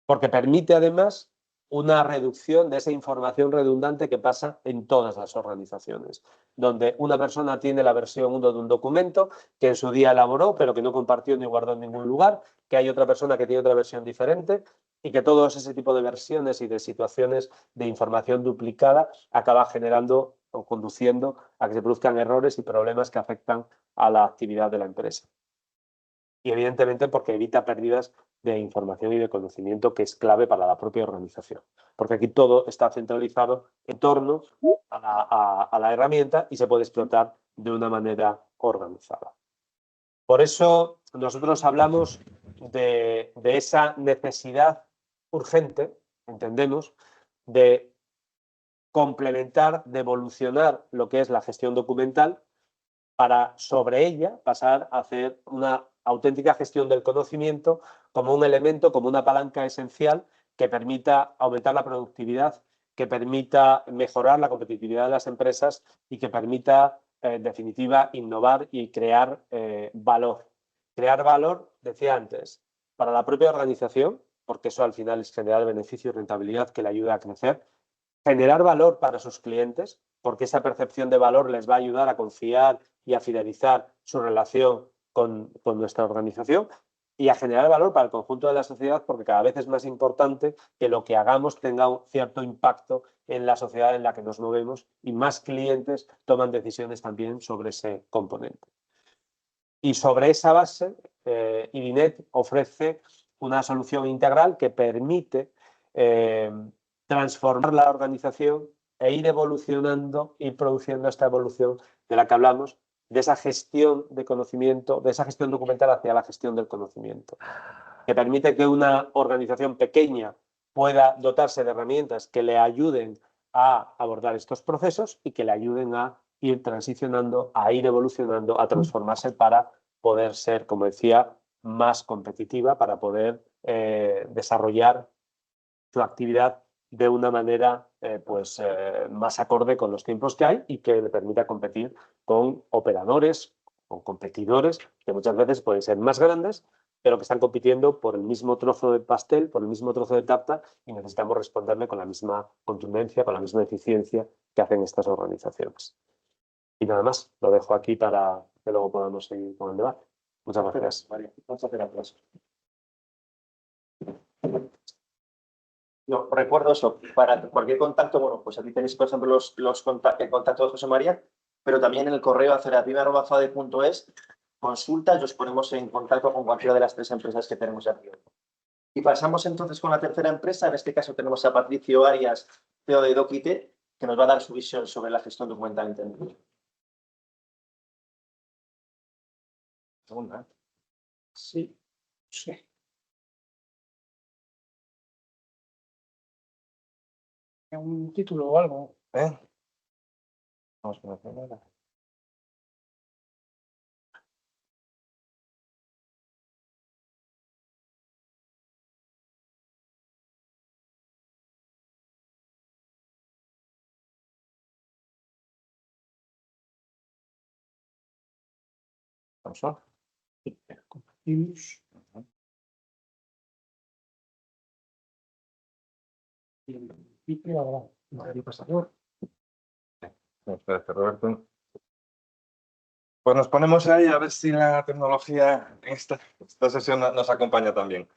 Porque permite además una reducción de esa información redundante que pasa en todas las organizaciones, donde una persona tiene la versión 1 de un documento que en su día elaboró, pero que no compartió ni guardó en ningún lugar, que hay otra persona que tiene otra versión diferente y que todos ese tipo de versiones y de situaciones de información duplicada acaba generando o conduciendo a que se produzcan errores y problemas que afectan a la actividad de la empresa. Y evidentemente porque evita pérdidas de información y de conocimiento, que es clave para la propia organización. Porque aquí todo está centralizado en torno a la herramienta y se puede explotar de una manera organizada. Por eso nosotros hablamos de esa necesidad urgente, entendemos, de complementar, de evolucionar lo que es la gestión documental para sobre ella pasar a hacer una auténtica gestión del conocimiento como un elemento, como una palanca esencial que permita aumentar la productividad, que permita mejorar la competitividad de las empresas y que permita, en definitiva, innovar y crear valor. Crear valor, decía antes, para la propia organización, porque eso al final es generar beneficio y rentabilidad que le ayuda a crecer. Generar valor para sus clientes, porque esa percepción de valor les va a ayudar a confiar y a fidelizar su relación con nuestra organización, y a generar valor para el conjunto de la sociedad, porque cada vez es más importante que lo que hagamos tenga un cierto impacto en la sociedad en la que nos movemos y más clientes toman decisiones también sobre ese componente. Y sobre esa base, IDINET ofrece una solución integral que permite transformar la organización e ir evolucionando, ir produciendo esta evolución de la que hablamos, de esa gestión de conocimiento, de esa gestión documental hacia la gestión del conocimiento, que permite que una organización pequeña pueda dotarse de herramientas que le ayuden a abordar estos procesos y que le ayuden a ir transicionando, a ir evolucionando, a transformarse para poder ser, como decía, más competitiva, para poder desarrollar su actividad de una manera más acorde con los tiempos que hay y que le permita competir con operadores, con competidores que muchas veces pueden ser más grandes, pero que están compitiendo por el mismo trozo de pastel, por el mismo trozo de tarta, y necesitamos responderle con la misma contundencia, con la misma eficiencia que hacen estas organizaciones. Y nada más, lo dejo aquí para que luego podamos seguir con el debate. Muchas gracias, María. Muchas gracias. No, recuerdo eso, para cualquier contacto, bueno, pues aquí tenéis, por ejemplo, el contacto de José María, pero también en el correo acerapime@fade.es, consulta y os ponemos en contacto con cualquiera de las 3 empresas que tenemos aquí. Y pasamos entonces con la tercera empresa. En este caso tenemos a Patricio Arias, CEO de Docite, que nos va a dar su visión sobre la gestión documental entendida. Segunda. Sí. Sí. Un título o algo. Vamos con la primera. ¿Vamos, no? Compartimos. Y ahora, Madrid Pasador. Gracias, Roberto. Pues nos ponemos ahí a ver si la tecnología en esta sesión nos acompaña también.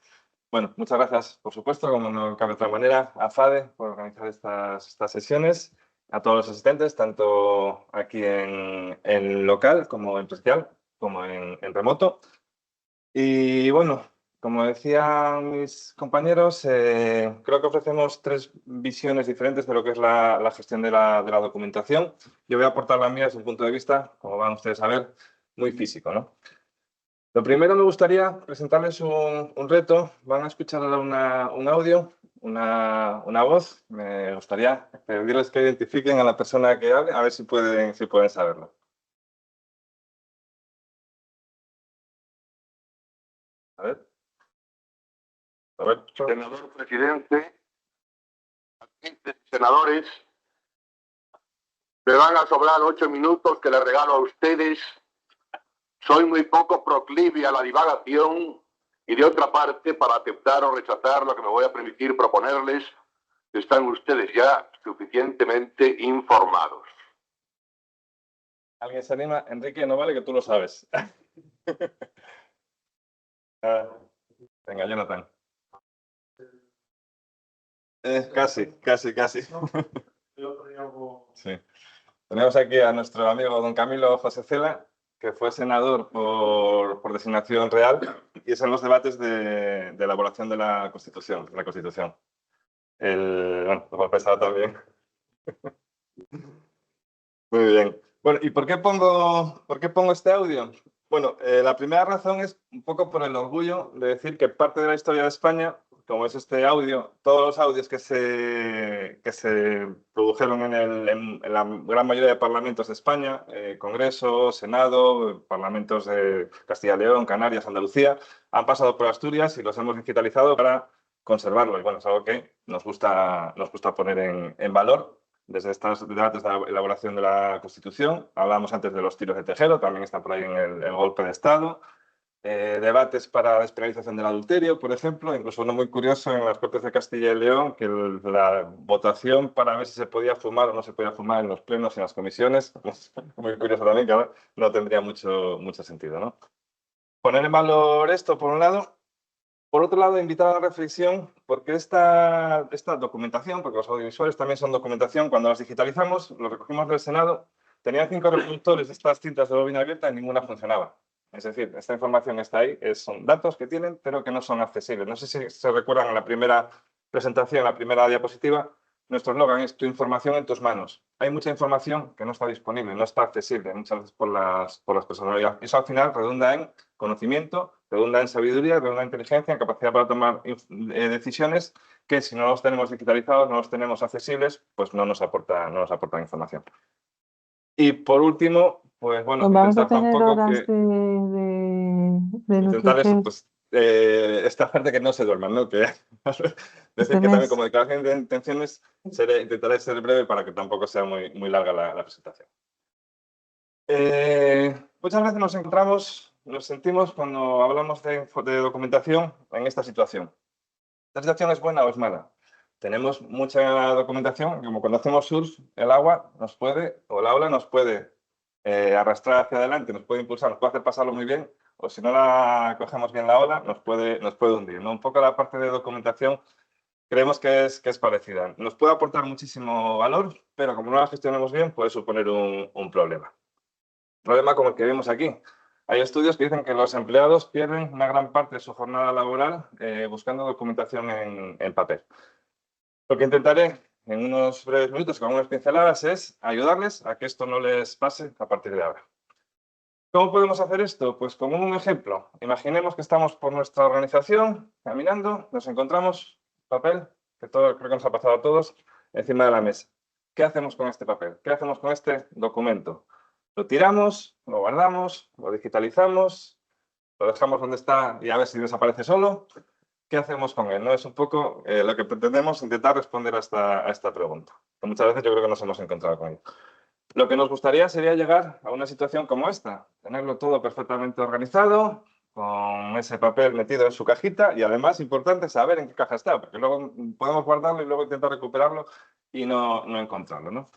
Bueno, muchas gracias, por supuesto, como no cabe de otra manera, a FADE por organizar estas sesiones, a todos los asistentes, tanto aquí en local como en presencial, como en remoto. Y bueno, como decían mis compañeros, creo que ofrecemos 3 visiones diferentes de lo que es la gestión de la documentación. Yo voy a aportar la mía desde un punto de vista, como van ustedes a ver, muy físico, ¿no? Lo primero me gustaría presentarles un reto. Van a escuchar ahora un audio, una voz. Me gustaría pedirles que identifiquen a la persona que hable, a ver si pueden saberlo. A ver. Roberto. Senador presidente, 15 senadores, me van a sobrar 8 minutos que les regalo a ustedes. Soy muy poco proclive a la divagación y de otra parte, para aceptar o rechazar lo que me voy a permitir proponerles, están ustedes ya suficientemente informados. ¿Alguien se anima? Enrique, no vale que tú lo sabes. Venga, Jonathan. Casi. Sí. Tenemos aquí a nuestro amigo don Camilo José Cela, que fue senador por designación real y es en los debates de elaboración de la Constitución. Bueno, lo hemos pensado también. Muy bien. Bueno, ¿y por qué pongo este audio? Bueno, la primera razón es un poco por el orgullo de decir que parte de la historia de España, como es este audio, todos los audios que se produjeron en la gran mayoría de parlamentos de España, Congreso, Senado, parlamentos de Castilla y León, Canarias, Andalucía, han pasado por Asturias y los hemos digitalizado para conservarlo. Y bueno, es algo que nos gusta poner en valor. Desde estos debates de la elaboración de la Constitución, hablábamos antes de los tiros de Tejero, también está por ahí en el golpe de Estado, debates para la despenalización del adulterio, por ejemplo, incluso uno muy curioso en las Cortes de Castilla y León, que la votación para ver si se podía fumar o no se podía fumar en los plenos y en las comisiones, muy curioso también, que ahora no tendría mucho sentido, ¿no? Poner en valor esto, por un lado. Por otro lado, invitar a la reflexión, porque esta documentación, porque los audiovisuales también son documentación, cuando las digitalizamos, los recogimos del Senado, tenían 5 reproductores de estas cintas de bobina abierta y ninguna funcionaba. Es decir, esta información está ahí, son datos que tienen, pero que no son accesibles. No sé si se recuerdan en la primera presentación, la primera diapositiva, nuestro eslogan es tu información en tus manos. Hay mucha información que no está disponible, no está accesible, muchas veces por las personas. Eso al final redunda en conocimiento, redunda en sabiduría, redunda en inteligencia, en capacidad para tomar decisiones que si no los tenemos digitalizados, no los tenemos accesibles, pues no nos aportan información. Y por último, pues bueno, Vamos a intentar tener tampoco horas que... de intentar eso, Nutrigen pues esta parte que no se duerman, ¿no? Que decir que también como declaración de intenciones intentaré ser breve para que tampoco sea muy larga la presentación. Muchas veces nos sentimos cuando hablamos de documentación en esta situación. ¿Esta situación es buena o es mala? Tenemos mucha documentación, como cuando hacemos surf, el agua nos puede, o la ola nos puede arrastrar hacia adelante, nos puede impulsar, nos puede hacer pasarlo muy bien, o si no la cogemos bien la ola, nos puede hundir, ¿no? Un poco la parte de documentación creemos que es parecida. Nos puede aportar muchísimo valor, pero como no la gestionemos bien, puede suponer un problema. Problema como el que vemos aquí. Hay estudios que dicen que los empleados pierden una gran parte de su jornada laboral buscando documentación en papel. Lo que intentaré en unos breves minutos con unas pinceladas es ayudarles a que esto no les pase a partir de ahora. ¿Cómo podemos hacer esto? Pues con un ejemplo. Imaginemos que estamos por nuestra organización caminando, nos encontramos papel, que creo que nos ha pasado a todos, encima de la mesa. ¿Qué hacemos con este papel? ¿Qué hacemos con este documento? Lo tiramos, lo guardamos, lo digitalizamos, lo dejamos donde está y a ver si desaparece solo. ¿Qué hacemos con él? ¿No? Es un poco lo que pretendemos intentar responder a esta pregunta. Que muchas veces yo creo que nos hemos encontrado con ello. Lo que nos gustaría sería llegar a una situación como esta, tenerlo todo perfectamente organizado, con ese papel metido en su cajita y además, importante, saber en qué caja está, porque luego podemos guardarlo y luego intentar recuperarlo y no encontrarlo, ¿no?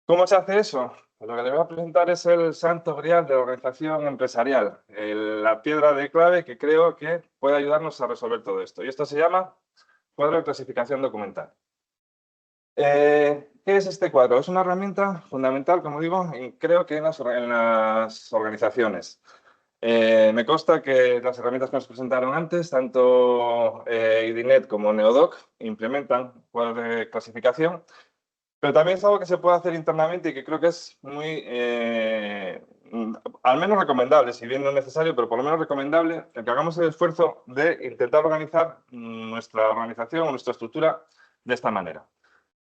¿Cómo se hace eso? Lo que les voy a presentar es el santo grial de la organización empresarial, la piedra de clave que creo que puede ayudarnos a resolver todo esto. Y esto se llama cuadro de clasificación documental. ¿Qué es este cuadro? Es una herramienta fundamental, como digo, creo que en las organizaciones. Me consta que las herramientas que nos presentaron antes, tanto IDINET como Neodoc, implementan cuadros de clasificación. Pero también es algo que se puede hacer internamente y que creo que es al menos recomendable, si bien no es necesario, pero por lo menos recomendable, el que hagamos el esfuerzo de intentar organizar nuestra organización o nuestra estructura de esta manera.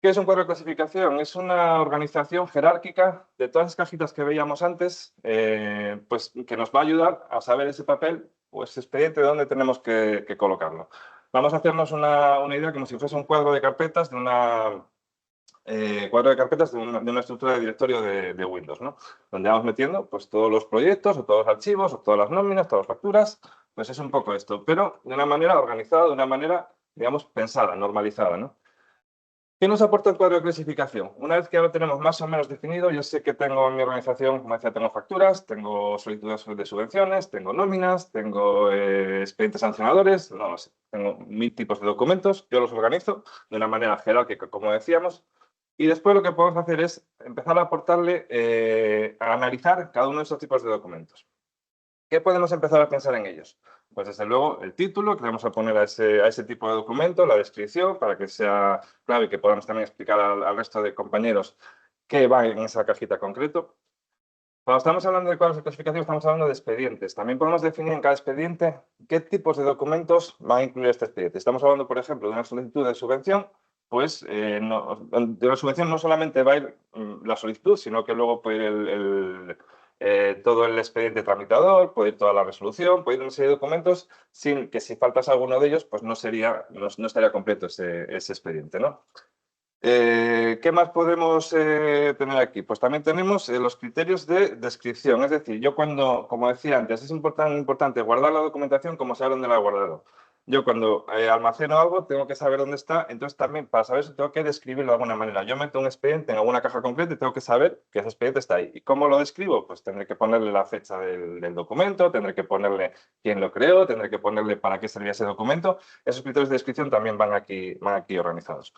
¿Qué es un cuadro de clasificación? Es una organización jerárquica de todas las cajitas que veíamos antes, pues que nos va a ayudar a saber ese papel o ese expediente de dónde tenemos que colocarlo. Vamos a hacernos una idea como si fuese un cuadro de carpetas de una estructura de directorio de Windows, ¿no? Donde vamos metiendo pues, todos los proyectos, o todos los archivos, o todas las nóminas, todas las facturas. Pues es un poco esto, pero de una manera organizada, de una manera, digamos, pensada, normalizada, ¿no? ¿Qué nos aporta el cuadro de clasificación? Una vez que ya lo tenemos más o menos definido, yo sé que tengo en mi organización, como decía, tengo facturas, tengo solicitudes de subvenciones, tengo nóminas, tengo expedientes sancionadores, no lo sé, tengo 1000 tipos de documentos, yo los organizo de una manera jerárquica, como decíamos, y después lo que podemos hacer es empezar a aportarle, a analizar cada uno de esos tipos de documentos. ¿Qué podemos empezar a pensar en ellos? Pues desde luego el título que le vamos a poner a ese tipo de documento, la descripción, para que sea clave y que podamos también explicar al resto de compañeros qué va en esa cajita concreto. Cuando estamos hablando de cuadros de clasificación, estamos hablando de expedientes. También podemos definir en cada expediente qué tipos de documentos va a incluir este expediente. Estamos hablando, por ejemplo, de una solicitud de subvención, pues de la subvención no solamente va a ir la solicitud, sino que luego puede ir todo el expediente tramitador, puede ir toda la resolución, puede ir una serie de documentos, sin que si faltas alguno de ellos, pues no estaría completo ese expediente, ¿no? ¿Qué más podemos tener aquí? Pues también tenemos los criterios de descripción. Es decir, yo cuando, como decía antes, es importante guardar la documentación como saber dónde la he guardado. Yo cuando almaceno algo tengo que saber dónde está, entonces también para saber eso tengo que describirlo de alguna manera. Yo meto un expediente en alguna caja concreta y tengo que saber que ese expediente está ahí. ¿Y cómo lo describo? Pues tendré que ponerle la fecha del documento, tendré que ponerle quién lo creó, tendré que ponerle para qué servía ese documento. Esos criterios de descripción también van aquí organizados.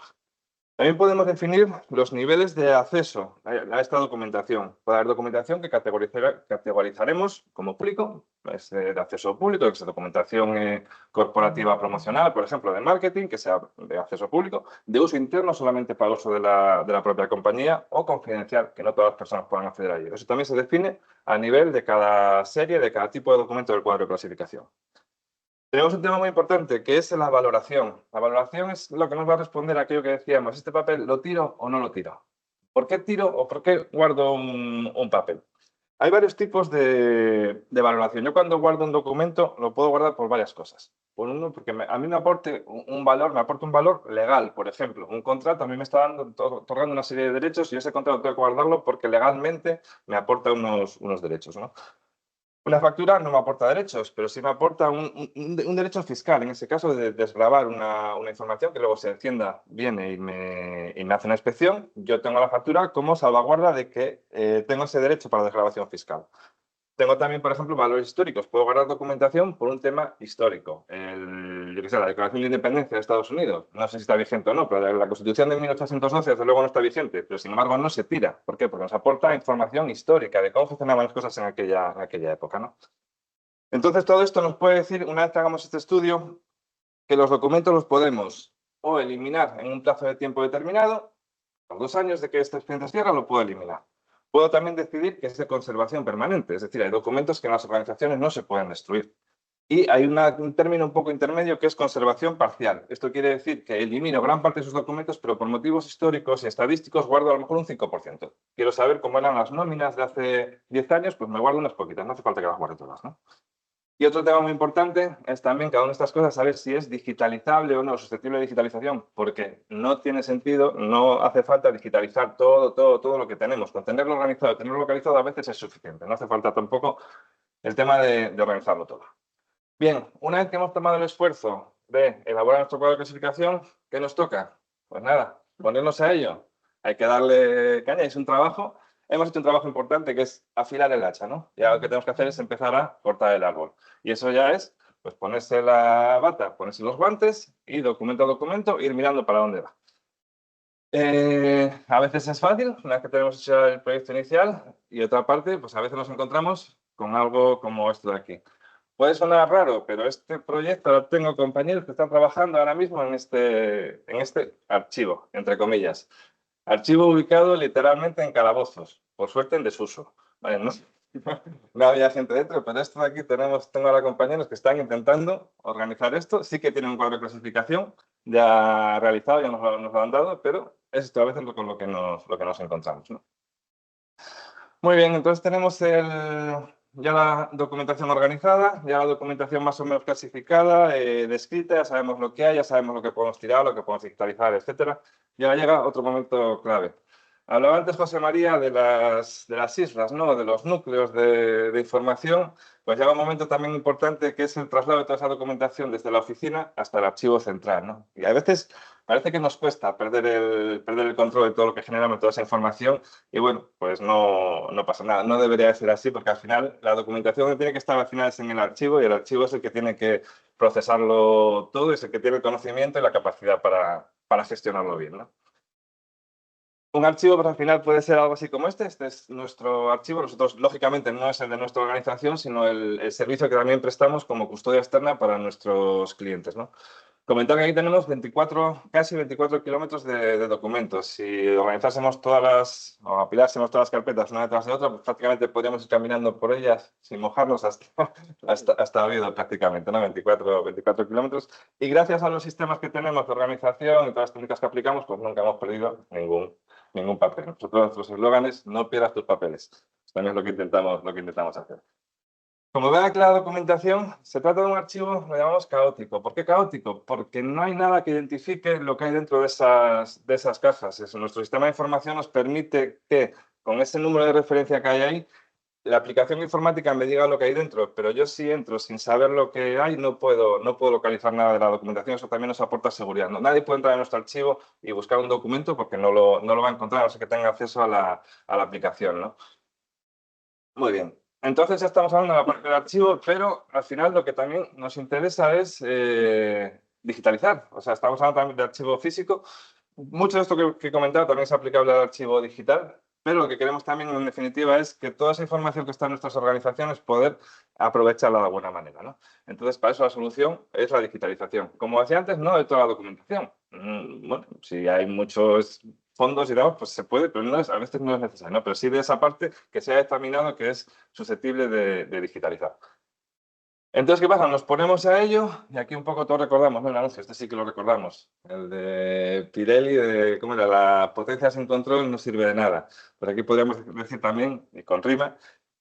También podemos definir los niveles de acceso a esta documentación. Puede haber documentación que categorizaremos como público, pues, de acceso público, que sea documentación corporativa promocional, por ejemplo, de marketing, que sea de acceso público, de uso interno solamente para el uso de la propia compañía o confidencial, que no todas las personas puedan acceder a ello. Eso también se define a nivel de cada serie, de cada tipo de documento del cuadro de clasificación. Tenemos un tema muy importante, que es la valoración. La valoración es lo que nos va a responder a aquello que decíamos, ¿este papel lo tiro o no lo tiro? ¿Por qué tiro o por qué guardo un papel? Hay varios tipos de valoración. Yo cuando guardo un documento lo puedo guardar por varias cosas. Por uno, porque a mí me aporta un valor legal, por ejemplo. Un contrato a mí me está otorgando una serie de derechos y ese contrato tengo que guardarlo porque legalmente me aporta unos derechos, ¿no? Una factura no me aporta derechos, pero sí me aporta un derecho fiscal, en ese caso de desgravar una información que luego se encienda, viene y me hace una inspección. Yo tengo la factura como salvaguarda de que tengo ese derecho para desgravación fiscal. Tengo también, por ejemplo, valores históricos. Puedo guardar documentación por un tema histórico. Yo qué sé, la Declaración de Independencia de Estados Unidos. No sé si está vigente o no, pero la Constitución de 1812, desde luego, no está vigente. Pero, sin embargo, no se tira. ¿Por qué? Porque nos aporta información histórica de cómo funcionaban las cosas en aquella época, ¿no? Entonces, todo esto nos puede decir, una vez que hagamos este estudio, que los documentos los podemos o eliminar en un plazo de tiempo determinado, a los 2 años de que este expediente cierra, lo puedo eliminar. Puedo también decidir que es de conservación permanente, es decir, hay documentos que en las organizaciones no se pueden destruir. Y hay un término un poco intermedio que es conservación parcial. Esto quiere decir que elimino gran parte de sus documentos, pero por motivos históricos y estadísticos guardo a lo mejor un 5%. Quiero saber cómo eran las nóminas de hace 10 años, pues me guardo unas poquitas, no hace falta que las guarde todas, ¿no? Y otro tema muy importante es también cada una de estas cosas saber si es digitalizable o no, susceptible de digitalización, porque no tiene sentido, no hace falta digitalizar todo lo que tenemos. Con tenerlo organizado, tenerlo localizado a veces es suficiente. No hace falta tampoco el tema de organizarlo todo. Bien, una vez que hemos tomado el esfuerzo de elaborar nuestro cuadro de clasificación, ¿qué nos toca? Pues nada, ponernos a ello. Hay que darle caña, es un trabajo. Hemos hecho un trabajo importante que es afilar el hacha, ¿no? Ya lo que tenemos que hacer es empezar a cortar el árbol. Y eso ya es, pues, ponerse la bata, ponerse los guantes y documento a documento ir mirando para dónde va. A veces es fácil, una vez que tenemos hecho el proyecto inicial, y otra parte, pues a veces nos encontramos con algo como esto de aquí. Puede sonar raro, pero este proyecto lo tengo compañeros que están trabajando ahora mismo en este archivo, entre comillas. Archivo ubicado literalmente en calabozos, por suerte en desuso. Vale, no había gente dentro, pero esto de aquí tengo ahora compañeros que están intentando organizar esto. Sí que tienen un cuadro de clasificación ya realizado, ya nos lo han dado, pero es esto a veces con lo que nos encontramos, ¿no? Muy bien, entonces tenemos ya la documentación organizada, ya la documentación más o menos clasificada, descrita, ya sabemos lo que hay, ya sabemos lo que podemos tirar, lo que podemos digitalizar, etcétera. Y ahora llega otro momento clave. Hablaba antes José María de las islas, ¿no? De los núcleos de información. Pues llega un momento también importante que es el traslado de toda esa documentación desde la oficina hasta el archivo central, ¿no? Y a veces parece que nos cuesta perder el control de todo lo que genera toda esa información y bueno, pues no pasa nada. No debería ser así porque al final la documentación que tiene que estar al final es en el archivo y el archivo es el que tiene que procesarlo todo, es el que tiene el conocimiento y la capacidad para gestionarlo bien, ¿no? Un archivo, pues al final puede ser algo así como este. Este es nuestro archivo. Nosotros, lógicamente, no es el de nuestra organización, sino el servicio que también prestamos como custodia externa para nuestros clientes, ¿no? Comentar que aquí tenemos casi 24 kilómetros de documentos. Si organizásemos o apilásemos todas las carpetas una detrás de otra, pues prácticamente podríamos ir caminando por ellas sin mojarnos hasta Oviedo prácticamente, ¿no? 24 kilómetros. Y gracias a los sistemas que tenemos de organización y todas las técnicas que aplicamos, pues nunca hemos perdido ningún papel. Nosotros, nuestros eslóganes, no pierdas tus papeles. Esto también es lo que intentamos hacer. Como ven aquí la documentación, se trata de un archivo, lo llamamos caótico. ¿Por qué caótico? Porque no hay nada que identifique lo que hay dentro de esas cajas. Nuestro sistema de información nos permite que, con ese número de referencia que hay ahí, la aplicación informática me diga lo que hay dentro, pero yo si entro sin saber lo que hay, no puedo localizar nada de la documentación. Eso también nos aporta seguridad, ¿no? Nadie puede entrar en nuestro archivo y buscar un documento porque no lo va a encontrar, a no ser que tenga acceso a la aplicación, ¿no? Muy bien. Entonces ya estamos hablando de la parte del archivo, pero al final lo que también nos interesa es digitalizar. O sea, estamos hablando también de archivo físico. Mucho de esto que he comentado también es aplicable al archivo digital, pero lo que queremos también, en definitiva, es que toda esa información que está en nuestras organizaciones poder aprovecharla de alguna manera, ¿no? Entonces, para eso la solución es la digitalización. Como decía antes, no de toda la documentación. Bueno, si hay muchos fondos y demás, pues se puede, pero a veces no es necesario, ¿no? Pero sí de esa parte que se ha determinado que es susceptible de digitalizar. Entonces, ¿qué pasa? Nos ponemos a ello y aquí un poco todos recordamos, ¿no? El anuncio, este sí que lo recordamos, el de Pirelli, ¿cómo era? La potencia sin control no sirve de nada. Pues aquí podríamos decir también, y con rima,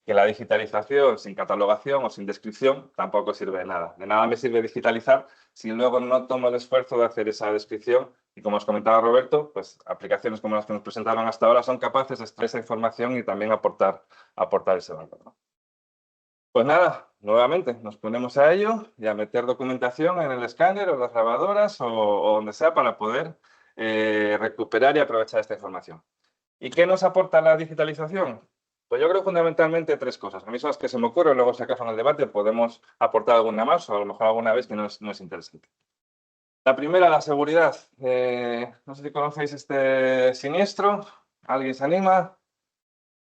que la digitalización sin catalogación o sin descripción tampoco sirve de nada. De nada me sirve digitalizar si luego no tomo el esfuerzo de hacer esa descripción y, como os comentaba Roberto, pues aplicaciones como las que nos presentaron hasta ahora son capaces de extraer esa información y también aportar ese valor, ¿no? Pues nada, nuevamente nos ponemos a ello y a meter documentación en el escáner o las grabadoras o donde sea para poder recuperar y aprovechar esta información. ¿Y qué nos aporta la digitalización? Pues yo creo fundamentalmente tres cosas. A mí son las que se me ocurren, luego si acaso en el debate podemos aportar alguna más o a lo mejor alguna vez que no es interesante. La primera, la seguridad. No sé si conocéis este siniestro. ¿Alguien se anima?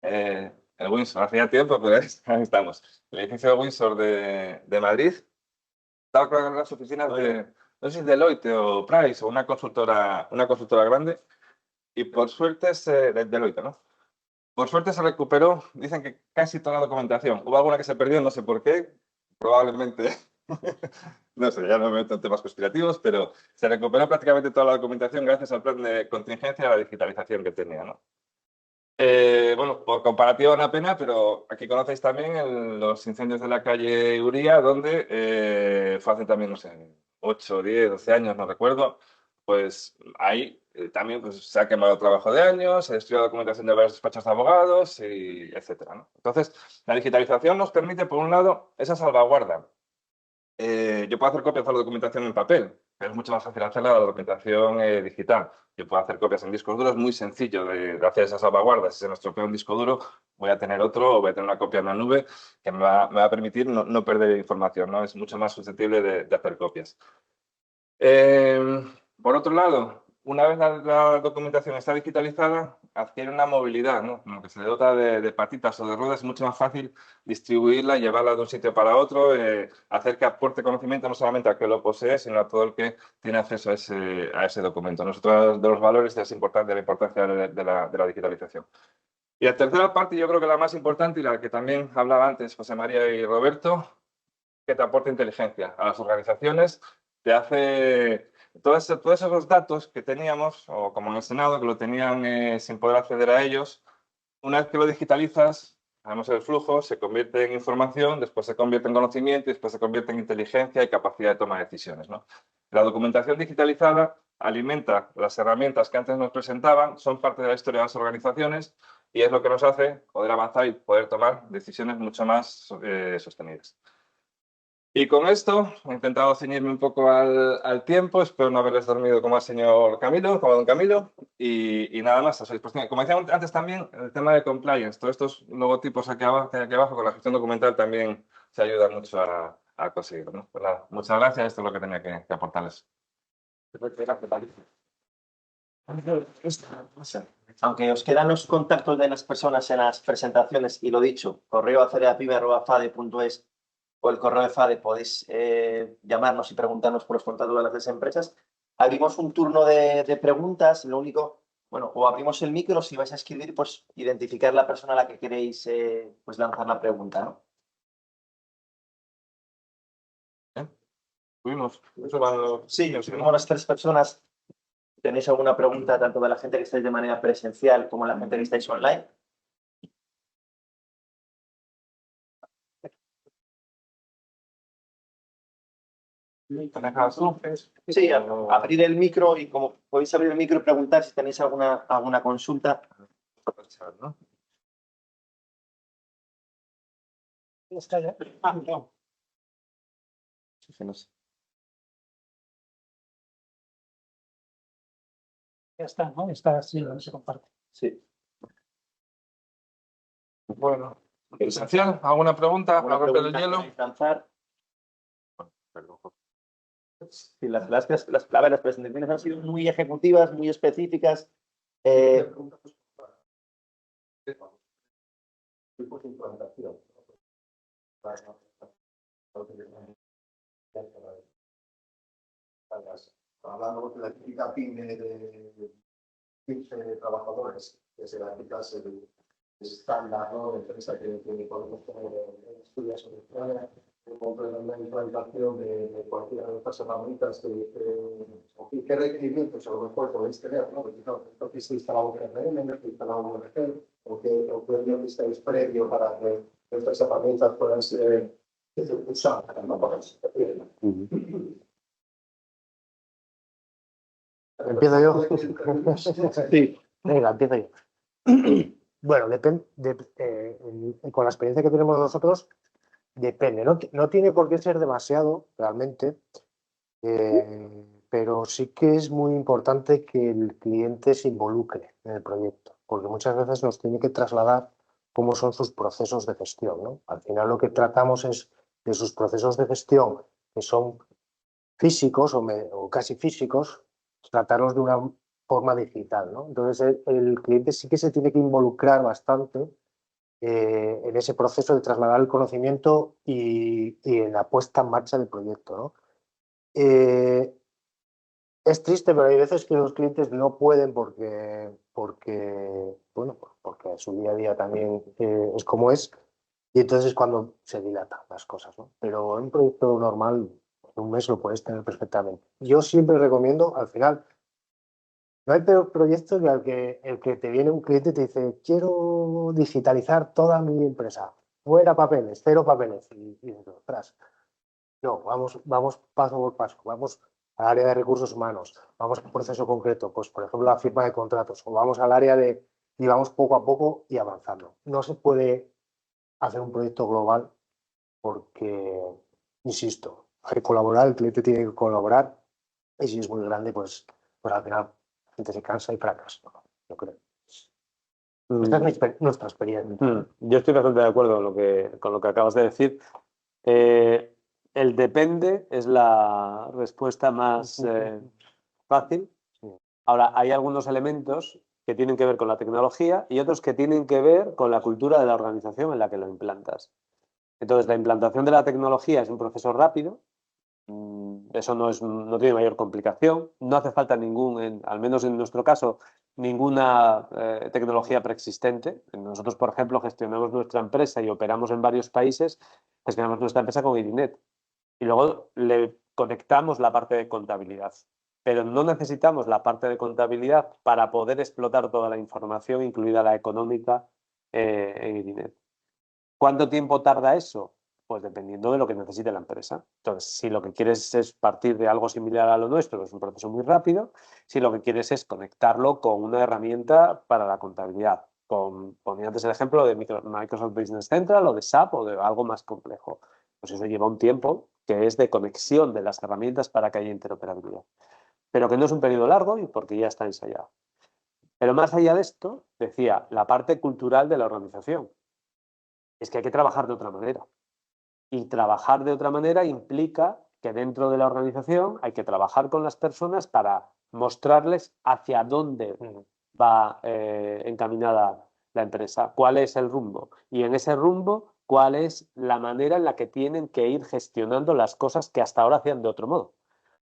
El Windsor, hace ya tiempo, pero ahí estamos. El edificio de Windsor de Madrid. Estaba con las oficinas no sé si Deloitte o Price o una consultora grande. Y por suerte de Deloitte, ¿no? Por suerte se recuperó, dicen que casi toda la documentación. Hubo alguna que se perdió, no sé por qué, probablemente, no sé, ya no me meto en temas conspirativos, pero se recuperó prácticamente toda la documentación gracias al plan de contingencia y a la digitalización que tenía, ¿no? Bueno, por comparativa una pena, pero aquí conocéis también los incendios de la calle Uría, donde fue hace también, no sé, 8, 10, 12 años, no recuerdo, pues ahí también pues, se ha quemado trabajo de años, se destruyó la documentación de varios despachos de abogados, y etcétera, ¿no? Entonces, la digitalización nos permite, por un lado, esa salvaguarda. Yo puedo hacer copias de la documentación en papel, pero es mucho más fácil hacerla de la documentación digital. Yo puedo hacer copias en discos duros, es muy sencillo de hacer esas salvaguardas. Si se me estropea un disco duro, voy a tener otro o voy a tener una copia en la nube que me va a permitir no perder información, ¿no? Es mucho más susceptible de hacer copias. Por otro lado, una vez la documentación está digitalizada, adquiere una movilidad, ¿no? Como que se le dota de patitas o de ruedas, es mucho más fácil distribuirla, llevarla de un sitio para otro, hacer que aporte conocimiento no solamente a que lo posee, sino a todo el que tiene acceso a ese documento. Nosotros, de los valores, es importante la importancia de la digitalización. Y la tercera parte, yo creo que la más importante y la que también hablaba antes José María y Roberto, que te aporta inteligencia a las organizaciones, te hace todos esos datos que teníamos, o como en el Senado, que lo tenían sin poder acceder a ellos, una vez que lo digitalizas, sabemos el flujo, se convierte en información, después se convierte en conocimiento y después se convierte en inteligencia y capacidad de toma de decisiones, ¿no? La documentación digitalizada alimenta las herramientas que antes nos presentaban, son parte de la historia de las organizaciones y es lo que nos hace poder avanzar y poder tomar decisiones mucho más sostenidas. Y con esto he intentado ceñirme un poco al tiempo, espero no haberles dormido como al señor Camilo, como a don Camilo, y nada más a su disposición. Como decía antes también, el tema de compliance, todos estos logotipos aquí abajo con la gestión documental también se ayuda mucho a conseguirlo, ¿no? Pues nada, muchas gracias, esto es lo que tenía que aportarles. Aunque os quedan los contactos de las personas en las presentaciones, y lo dicho, correo@cereapyme.es o el correo de FADE, podéis llamarnos y preguntarnos por los contactos de las tres empresas. Abrimos un turno de preguntas, lo único, bueno, o abrimos el micro, si vais a escribir, pues identificar la persona a la que queréis pues lanzar la pregunta, ¿no? Sí, tenemos las tres personas. ¿Tenéis alguna pregunta tanto de la gente que estáis de manera presencial como de la gente que estáis online? Sí, abrir el micro y como podéis abrir el micro y preguntar si tenéis alguna consulta. Está ya. Ah, no. Ya está, ¿no? Está así, no se comparte. Sí. Bueno, esencial, ¿alguna pregunta para romper el hielo? Lanzar. Sí, las presentaciones han sido muy ejecutivas, muy específicas. Hablando de la típica pyme de 15 trabajadores, que se la aplicas el estándar, ¿no?, de empresa que podemos tener en estudios sobre España, comprender la implantación de cualquiera de estas herramientas o qué requerimientos a lo mejor podéis tener, ¿no? Porque si instalado un CRM, si instalado un ERP, o qué estáis previo para que estas herramientas puedan ser usadas, ¿no? ¿Empiezo yo? Sí. Venga, empiezo yo. Bueno, con la experiencia que tenemos nosotros, depende. No tiene por qué ser demasiado, realmente, pero sí que es muy importante que el cliente se involucre en el proyecto, porque muchas veces nos tiene que trasladar cómo son sus procesos de gestión, ¿no? Al final lo que tratamos es de sus procesos de gestión, que son físicos o casi físicos, tratarlos de una forma digital, ¿no? Entonces el cliente sí que se tiene que involucrar bastante en ese proceso de trasladar el conocimiento y en la puesta en marcha del proyecto, ¿no? Es triste, pero hay veces que los clientes no pueden porque su día a día también es como es, y entonces es cuando se dilatan las cosas, ¿no? Pero en un proyecto normal, en un mes lo puedes tener perfectamente. Yo siempre recomiendo, al final, no hay peor proyecto que el que te viene un cliente y te dice, quiero digitalizar toda mi empresa, fuera papeles, cero papeles, y dices, ostras, no, vamos paso por paso, vamos al área de recursos humanos, vamos a un proceso concreto, pues por ejemplo la firma de contratos, o vamos al área y vamos poco a poco y avanzando. No se puede hacer un proyecto global porque, insisto, hay que colaborar, el cliente tiene que colaborar, y si es muy grande, pues al final la gente se cansa y fracasa, yo creo. Esta es nuestra experiencia. Yo estoy bastante de acuerdo con lo que acabas de decir. El depende es la respuesta más fácil. Ahora, hay algunos elementos que tienen que ver con la tecnología y otros que tienen que ver con la cultura de la organización en la que lo implantas. Entonces, la implantación de la tecnología es un proceso rápido, Eso no tiene mayor complicación. No hace falta al menos en nuestro caso, ninguna tecnología preexistente. Nosotros, por ejemplo, gestionamos nuestra empresa y operamos en varios países, gestionamos nuestra empresa con Irinet. Y luego le conectamos la parte de contabilidad. Pero no necesitamos la parte de contabilidad para poder explotar toda la información, incluida la económica, en Irinet. ¿Cuánto tiempo tarda eso? Pues dependiendo de lo que necesite la empresa. Entonces, si lo que quieres es partir de algo similar a lo nuestro, es un proceso muy rápido. Si lo que quieres es conectarlo con una herramienta para la contabilidad, ponía antes el ejemplo de Microsoft Business Central o de SAP o de algo más complejo. Pues eso lleva un tiempo que es de conexión de las herramientas para que haya interoperabilidad. Pero que no es un periodo largo y porque ya está ensayado. Pero más allá de esto, decía, la parte cultural de la organización. Es que hay que trabajar de otra manera. Y trabajar de otra manera implica que dentro de la organización hay que trabajar con las personas para mostrarles hacia dónde va encaminada la empresa, cuál es el rumbo. Y en ese rumbo, cuál es la manera en la que tienen que ir gestionando las cosas que hasta ahora hacían de otro modo.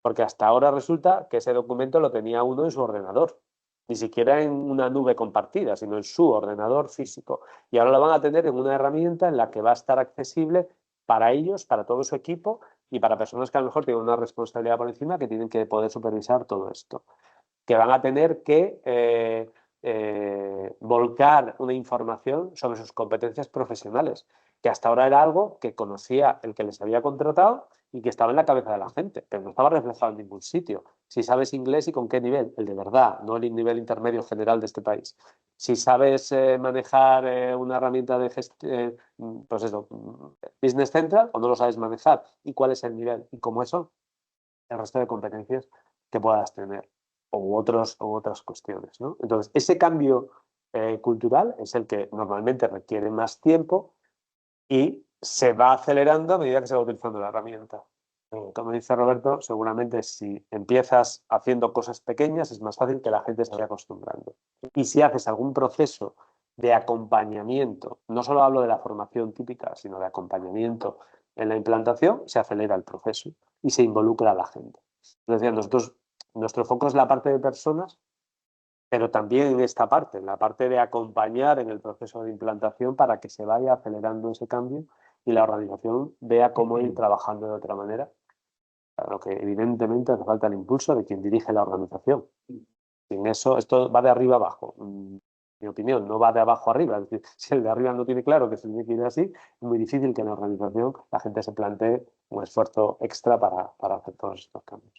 Porque hasta ahora resulta que ese documento lo tenía uno en su ordenador. Ni siquiera en una nube compartida, sino en su ordenador físico. Y ahora lo van a tener en una herramienta en la que va a estar accesible para ellos, para todo su equipo y para personas que a lo mejor tienen una responsabilidad por encima que tienen que poder supervisar todo esto. Que van a tener que volcar una información sobre sus competencias profesionales, que hasta ahora era algo que conocía el que les había contratado y que estaba en la cabeza de la gente, pero no estaba reflejado en ningún sitio. Si sabes inglés y con qué nivel, el de verdad, no el nivel intermedio general de este país. Si sabes manejar una herramienta de gestión, pues eso, Business Central, o no lo sabes manejar, y cuál es el nivel, y cómo eso, el resto de competencias que puedas tener, u otras cuestiones, ¿no? Entonces, ese cambio cultural es el que normalmente requiere más tiempo y se va acelerando a medida que se va utilizando la herramienta. Como dice Roberto, seguramente si empiezas haciendo cosas pequeñas es más fácil que la gente se vaya acostumbrando. Y si haces algún proceso de acompañamiento, no solo hablo de la formación típica, sino de acompañamiento en la implantación, se acelera el proceso y se involucra a la gente. Es decir, nuestro foco es la parte de personas, pero también en esta parte, en la parte de acompañar en el proceso de implantación para que se vaya acelerando ese cambio y la organización vea cómo ir trabajando de otra manera. Claro que evidentemente hace falta el impulso de quien dirige la organización. Sin eso, esto va de arriba abajo. Mi opinión, no va de abajo arriba. Es decir, si el de arriba no tiene claro que se tiene que ir así, es muy difícil que en la organización la gente se plantee un esfuerzo extra para hacer todos estos cambios.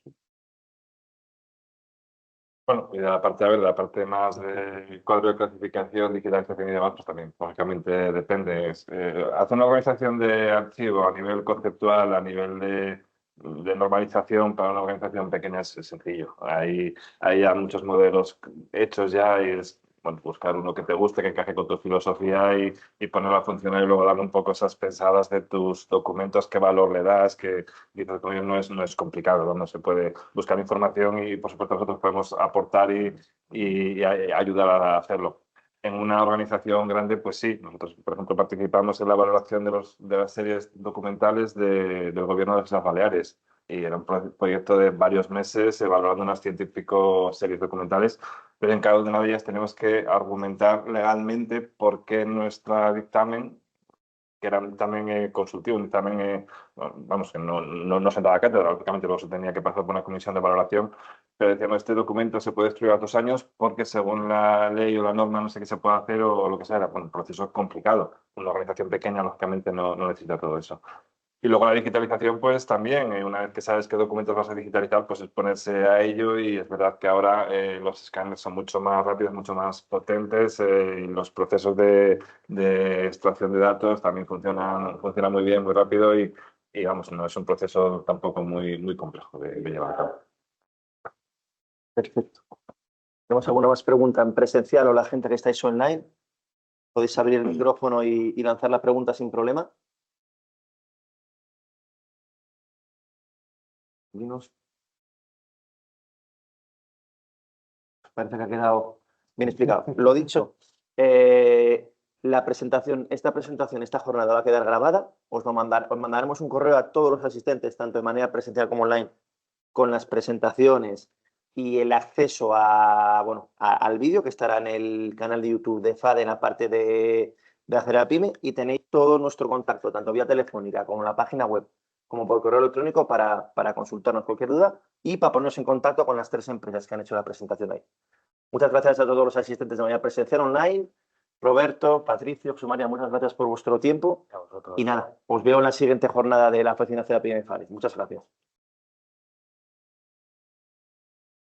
Bueno, y de la parte, a ver, de la parte más de cuadro de clasificación, digitalización y demás, pues también, lógicamente, depende. Hacer una organización de archivo a nivel conceptual, a nivel de normalización para una organización pequeña es sencillo. Hay ya muchos modelos hechos ya y es bueno, buscar uno que te guste, que encaje con tu filosofía y ponerlo a funcionar y luego darle un poco esas pensadas de tus documentos, qué valor le das, que quizás no es complicado, ¿no? Se puede buscar información y, por supuesto, nosotros podemos aportar y ayudar a hacerlo. En una organización grande, pues sí, nosotros, por ejemplo, participamos en la valoración de las series documentales del gobierno de las Islas Baleares y era un proyecto de varios meses valorando unas 100 y pico series documentales, pero en cada una de ellas tenemos que argumentar legalmente por qué nuestro dictamen, que era un dictamen consultivo, un dictamen, vamos, que no sentaba cátedra, lógicamente luego se tenía que pasar por una comisión de valoración, pero decíamos, este documento se puede destruir a 2 años porque según la ley o la norma no sé qué se puede hacer o lo que sea, era un proceso complicado. Una organización pequeña, lógicamente, no necesita todo eso. Y luego la digitalización, pues también, una vez que sabes qué documentos vas a digitalizar, pues es ponerse a ello y es verdad que ahora los escáneres son mucho más rápidos, mucho más potentes y los procesos de extracción de datos también funcionan muy bien, muy rápido y vamos, no es un proceso tampoco muy complejo de llevar a cabo. Perfecto. ¿Tenemos alguna más pregunta en presencial o la gente que estáis online? Podéis abrir el micrófono y lanzar la pregunta sin problema. Parece que ha quedado bien explicado. Lo dicho, esta presentación, esta jornada va a quedar grabada. Os mandaremos un correo a todos los asistentes, tanto de manera presencial como online, con las presentaciones y el acceso al vídeo que estará en el canal de YouTube de FADE en la parte de Acerapyme, y tenéis todo nuestro contacto, tanto vía telefónica como en la página web, como por correo electrónico para consultarnos cualquier duda y para ponernos en contacto con las 3 empresas que han hecho la presentación ahí. Muchas gracias a todos los asistentes de manera presencial online. Roberto, Patricio, Xumaria, muchas gracias por vuestro tiempo. Y nada, os veo en la siguiente jornada de la oficina Acerapyme FADE. Muchas gracias.